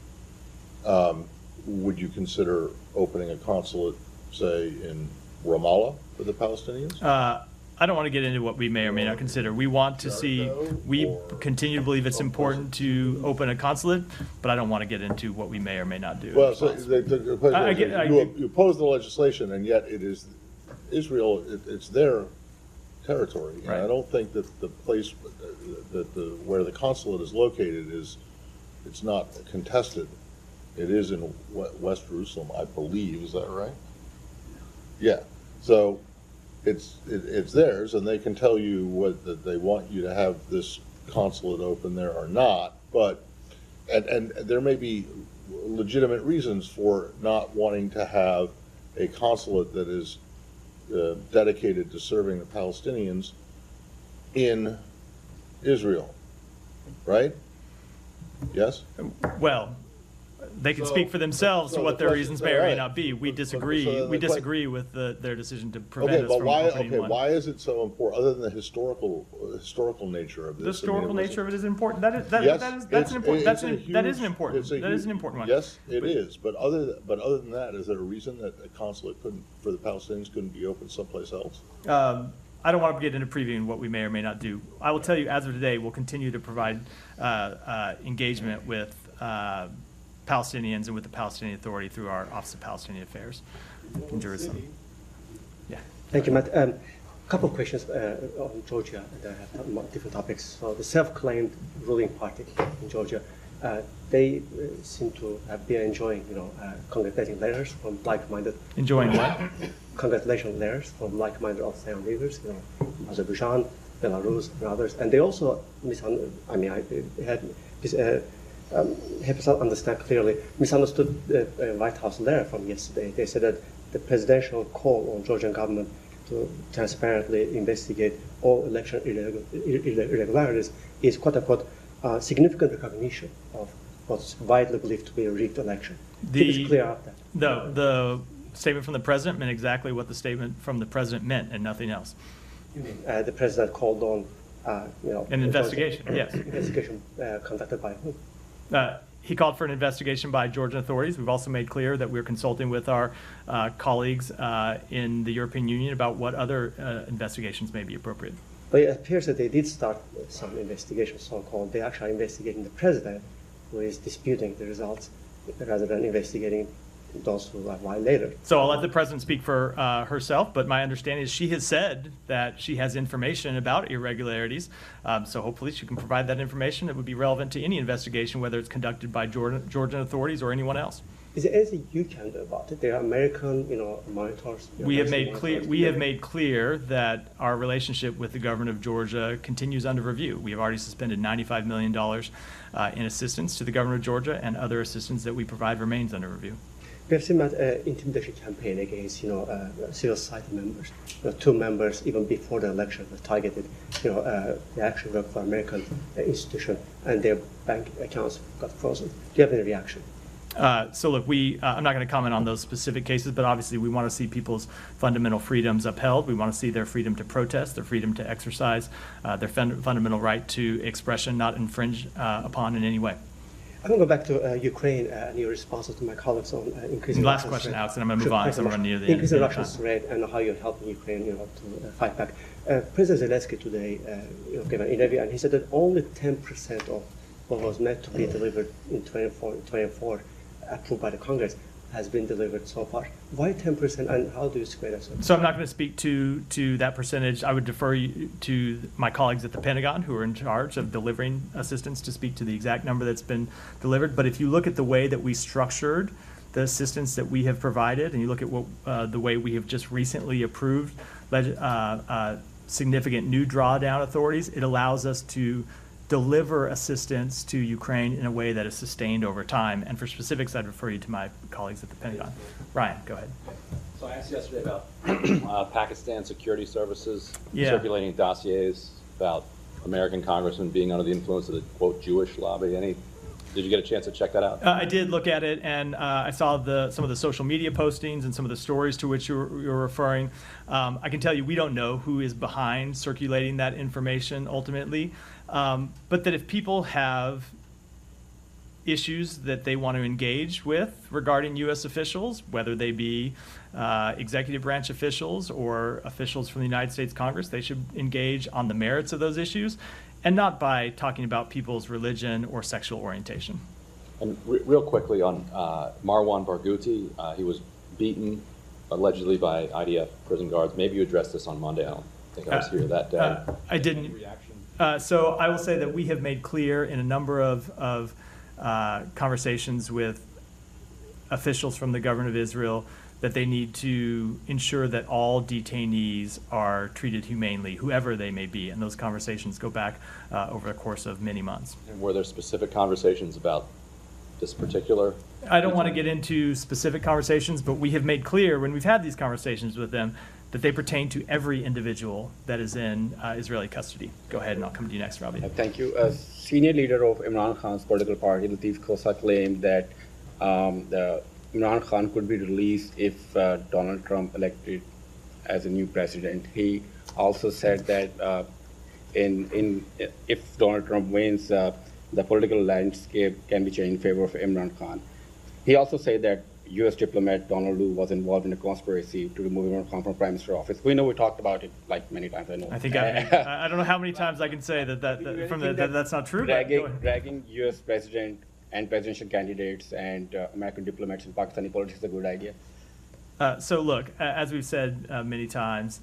Would you consider opening a consulate, say, in Ramallah for the Palestinians? I don't want to get into what we may or may not consider. We want to see, we continue to believe it's important to open a consulate, but I don't want to get into what we may or may not do. Well, so the question is, you oppose the legislation, and yet it is Israel, it's their territory. And Right. I don't think that the place, where the consulate is located it's not contested. It is in West Jerusalem, I believe. Is that right? Yeah. So it's theirs, and they can tell you that they want you to have this consulate open there or not. But and there may be legitimate reasons for not wanting to have a consulate that is dedicated to serving the Palestinians in Israel, right? Yes? Well, they can speak for themselves to what their reasons may or may not be. We disagree. We disagree with their decision to prevent us from opening one. Why is it so important, other than the historical nature of this? The historical nature of it is important. That is an important one. Yes, it is. But other than that, is there a reason that a consulate for the Palestinians couldn't be opened someplace else? I don't want to get into previewing what we may or may not do. I will tell you, as of today, we'll continue to provide engagement with Palestinians and with the Palestinian Authority through our Office of Palestinian Affairs in Jerusalem. Yeah. Thank you, Matt. A couple of questions on Georgia that have different topics. So the self-claimed ruling party in Georgia, they seem to have been enjoying, congratulating letters from like-minded. Enjoying what? Congratulations letters from like-minded Australian leaders, Azerbaijan, Belarus, and others. And they also help us understand clearly, misunderstood the White House letter from yesterday. They said that the presidential call on Georgian government to transparently investigate all election irregularities is quote-unquote significant recognition of what's widely believed to be a rigged election. It's clear of that. The statement from the president meant exactly what the statement from the president meant and nothing else. You mean the president called on, an investigation, yes. Investigation conducted by whom? he called for an investigation by Georgian authorities. We've also made clear that we're consulting with our colleagues in the European Union about what other investigations may be appropriate. But it appears that they did start some investigation, so-called. They're actually investigating the president, who is disputing the results, rather than investigating those who are violated. So I'll let the president speak for herself, but my understanding is she has said that she has information about irregularities. So hopefully she can provide that information that would be relevant to any investigation, whether it's conducted by Georgian authorities or anyone else. Is there anything you can do about it? There are American, monitors. We have made clear that our relationship with the government of Georgia continues under review. We have already suspended $95 million in assistance to the government of Georgia, and other assistance that we provide remains under review. We have seen that intimidation campaign against, civil society members. 2 members, even before the election, were targeted. They actually work for American institution, and their bank accounts got frozen. Do you have any reaction? So look, I'm not going to comment on those specific cases, but obviously we want to see people's fundamental freedoms upheld. We want to see their freedom to protest, their freedom to exercise, their fundamental right to expression not infringed upon in any way. I'm going to go back to Ukraine and your responses to my colleagues on increasing last question, Alex, and I'm going to move on because I'm running near the end. Increasing Russian threat and how you're helping Ukraine, to fight back. President Zelensky today gave an interview, and he said that only 10% of what was meant to be delivered in 24, approved by the Congress, has been delivered so far. Why 10%, and how do you square that? So I'm not going to speak to that percentage. I would defer you to my colleagues at the Pentagon, who are in charge of delivering assistance, to speak to the exact number that's been delivered. But if you look at the way that we structured the assistance that we have provided, and you look at what the way we have just recently approved significant new drawdown authorities, it allows us to deliver assistance to Ukraine in a way that is sustained over time. And for specifics, I'd refer you to my colleagues at the Pentagon. Ryan, go ahead. So I asked yesterday about Pakistan security services circulating dossiers about American congressmen being under the influence of the, quote, Jewish lobby. Did you get a chance to check that out? I did look at it, and I saw some of the social media postings and some of the stories to which you're referring. I can tell you we don't know who is behind circulating that information ultimately, but that if people have issues that they want to engage with regarding U.S. officials, whether they be executive branch officials or officials from the United States Congress, they should engage on the merits of those issues, and not by talking about people's religion or sexual orientation. And real quickly on Marwan Barghouti, he was beaten allegedly by IDF prison guards. Maybe you addressed this on Monday. I don't think I was here that day. I didn't. Any reaction? So I will say that we have made clear in a number of conversations with officials from the government of Israel that they need to ensure that all detainees are treated humanely, whoever they may be. And those conversations go back over the course of many months. And were there specific conversations about this particular? I don't want to get into specific conversations, but we have made clear when we've had these conversations with them that they pertain to every individual that is in Israeli custody. Go ahead, and I'll come to you next, Robbie. Thank you. A senior leader of Imran Khan's political party, Latif Khosa, claimed that Imran Khan could be released if Donald Trump elected as a new president. He also said that if Donald Trump wins, the political landscape can be changed in favor of Imran Khan. He also said that U.S. diplomat Donald Lu was involved in a conspiracy to remove Imran Khan from Prime Minister office. We know we talked about it like many times. I know. I think I don't know how many times I can say that's not true. Dragging U.S. president and presidential candidates and American diplomats in Pakistani politics is a good idea. So look, as we've said many times,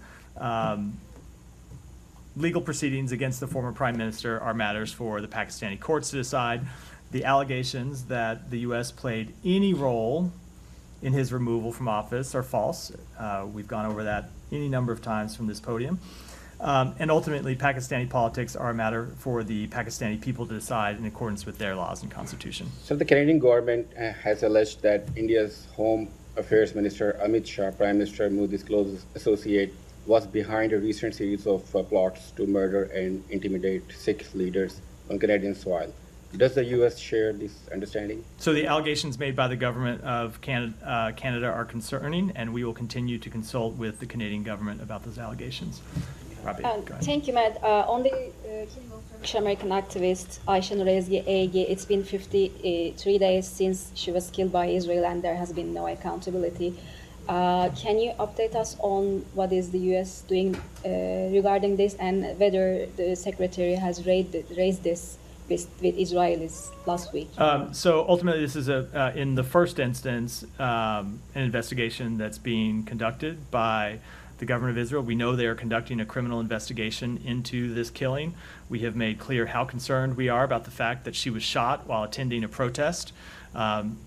legal proceedings against the former prime minister are matters for the Pakistani courts to decide. The allegations that the U.S. played any role in his removal from office are false. We've gone over that any number of times from this podium. And ultimately, Pakistani politics are a matter for the Pakistani people to decide in accordance with their laws and constitution. So the Canadian government has alleged that India's Home Affairs Minister Amit Shah, Prime Minister Modi's close associate, was behind a recent series of plots to murder and intimidate Sikh leaders on Canadian soil. Does the U.S. share this understanding? So the allegations made by the government of Canada are concerning, and we will continue to consult with the Canadian government about those allegations. Robbie, go ahead. Thank you, Matt. On the killing of Turkish American activist Ayşenur Ezgi Egi, it's been 53 days since she was killed by Israel, and there has been no accountability. Can you update us on what is the U.S. doing regarding this, and whether the Secretary has raised this with Israelis last week? So ultimately, this is in the first instance, an investigation that's being conducted by the government of Israel. We know they are conducting a criminal investigation into this killing. We have made clear how concerned we are about the fact that she was shot while attending a protest, an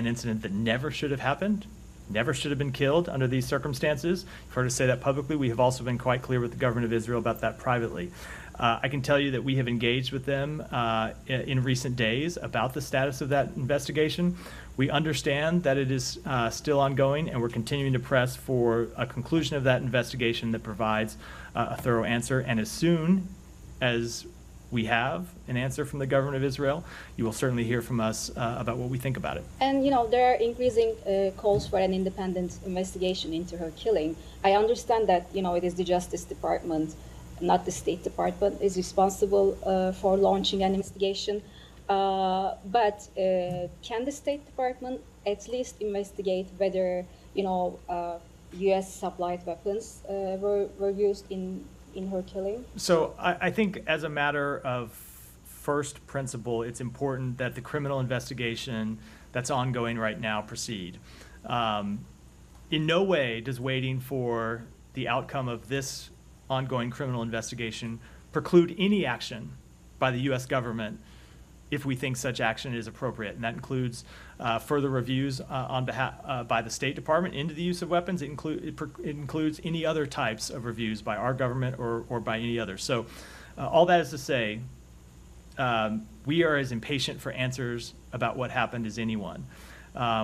incident that never should have happened, never should have been killed under these circumstances. You've heard us say that publicly. We have also been quite clear with the government of Israel about that privately. I can tell you that we have engaged with them in recent days about the status of that investigation. We understand that it is still ongoing, and we're continuing to press for a conclusion of that investigation that provides a thorough answer. And as soon as we have an answer from the government of Israel, you will certainly hear from us about what we think about it. And, you know, there are increasing calls for an independent investigation into her killing. I understand that, you know, it is the Justice Department, not the State Department, is responsible for launching an investigation. But can the State Department at least investigate whether, you know, U.S. supplied weapons were used in her killing? So I think as a matter of first principle, it's important that the criminal investigation that's ongoing right now proceed. In no way does waiting for the outcome of this ongoing criminal investigation preclude any action by the U.S. government if we think such action is appropriate. And that includes further reviews on behalf by the State Department into the use of weapons. It includes any other types of reviews by our government or by any other. So all that is to say, we are as impatient for answers about what happened as anyone.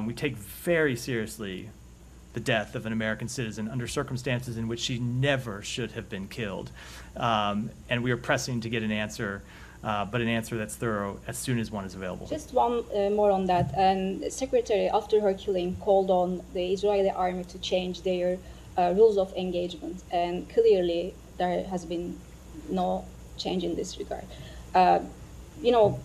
We take very seriously the death of an American citizen under circumstances in which she never should have been killed. And we are pressing to get an answer, but an answer that's thorough as soon as one is available. Just one more on that. And the Secretary, after her killing, called on the Israeli army to change their rules of engagement. And clearly, there has been no change in this regard. You know,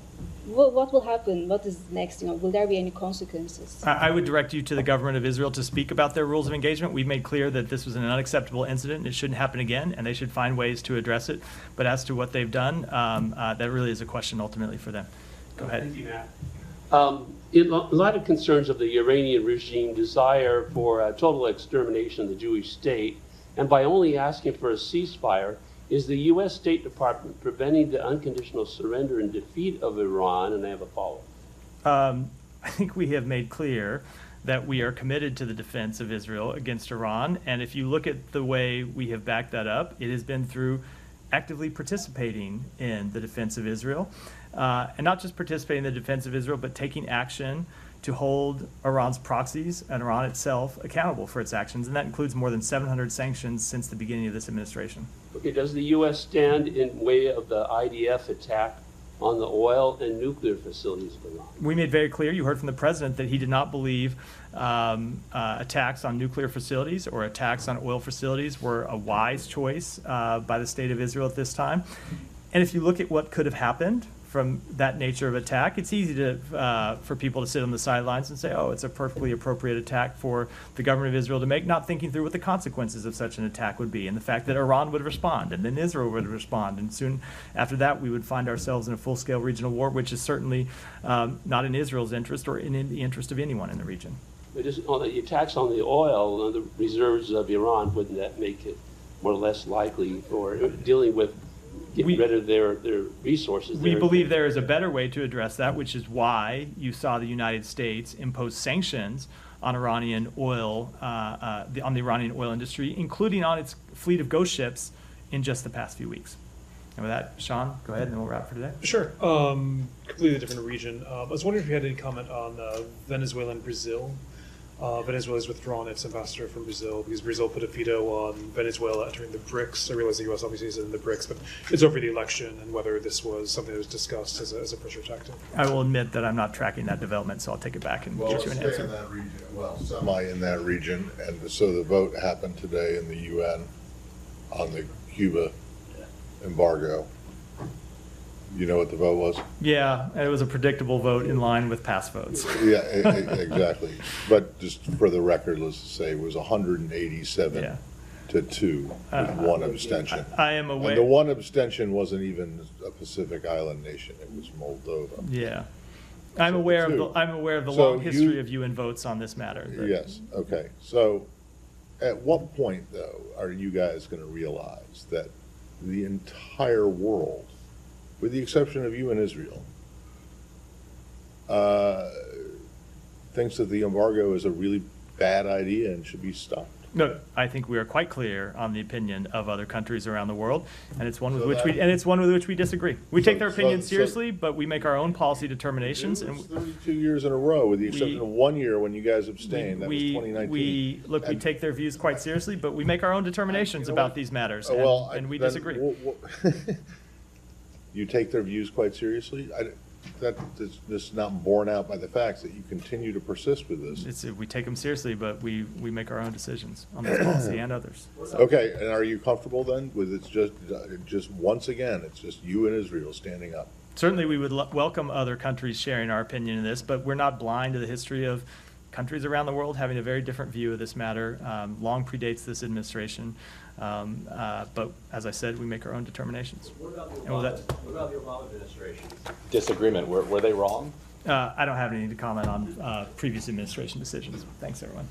what will happen? What is next? You know, will there be any consequences? I would direct you to the government of Israel to speak about their rules of engagement. We've made clear that this was an unacceptable incident and it shouldn't happen again, and they should find ways to address it. But as to what they've done, that really is a question ultimately for them. Go ahead. Thank you, Matt. In a lot of concerns of the Iranian regime desire for a total extermination of the Jewish state, and by only asking for a ceasefire, is the U.S. State Department preventing the unconditional surrender and defeat of Iran? And I have a follow-up. I think we have made clear that we are committed to the defense of Israel against Iran. And if you look at the way we have backed that up, it has been through actively participating in the defense of Israel. And not just participating in the defense of Israel, but taking action to hold Iran's proxies and Iran itself accountable for its actions. And that includes more than 700 sanctions since the beginning of this administration. Okay, does the U.S. stand in way of the IDF attack on the oil and nuclear facilities of Iran? We made very clear, you heard from the president, that he did not believe attacks on nuclear facilities or attacks on oil facilities were a wise choice by the state of Israel at this time. And if you look at what could have happened from that nature of attack, it's easy for people to sit on the sidelines and say, oh, it's a perfectly appropriate attack for the government of Israel to make, not thinking through what the consequences of such an attack would be, and the fact that Iran would respond, and then Israel would respond, and soon after that we would find ourselves in a full-scale regional war, which is certainly not in Israel's interest or in the interest of anyone in the region. But just on the attacks on the oil and the reserves of Iran, wouldn't that make it more or less likely for dealing with getting rid of their resources? We believe there is a better way to address that, which is why you saw the United States impose sanctions on Iranian oil, on the Iranian oil industry, including on its fleet of ghost ships in just the past few weeks. And with that, Sean, go ahead and then we'll wrap for today. Sure. Completely different region. I was wondering if you had any comment on Venezuela and Brazil. Venezuela has withdrawn its ambassador from Brazil because Brazil put a veto on Venezuela entering the BRICS. I realize the U.S. obviously is in the BRICS, but it's over the election and whether this was something that was discussed as a pressure tactic. I will admit that I'm not tracking that development, so I'll take it back and get you an answer. In that region, semi in that region, and so the vote happened today in the UN on the Cuba embargo. You know what the vote was? Yeah, and it was a predictable vote in line with past votes. Yeah, exactly. But just for the record, let's say it was 187 to 2 with one abstention. I am aware. And the one abstention wasn't even a Pacific Island nation; it was Moldova. Yeah, I'm aware of the So long history of UN votes on this matter. Yes. Okay. So, at what point, though, are you guys going to realize that the entire world, with the exception of you and Israel, thinks that the embargo is a really bad idea and should be stopped? No, I think we are quite clear on the opinion of other countries around the world, and it's one with which we disagree. We take their opinions seriously, but we make our own policy determinations. It was 32 years in a row, with the exception of 1 year when you guys abstained. That was 2019. We take their views quite seriously, but we make our own determinations about these matters, and we disagree. You take their views quite seriously? That is not borne out by the facts that you continue to persist with this. We take them seriously, but we make our own decisions on this policy and others. So. Okay, and are you comfortable then with it's just once again, it's just you and Israel standing up? Certainly we would welcome other countries sharing our opinion in this, but we're not blind to the history of countries around the world having a very different view of this matter. Long predates this administration. But as I said, we make our own determinations. What about the Obama administration? Disagreement. Were they wrong? I don't have anything to comment on previous administration decisions. Thanks, everyone.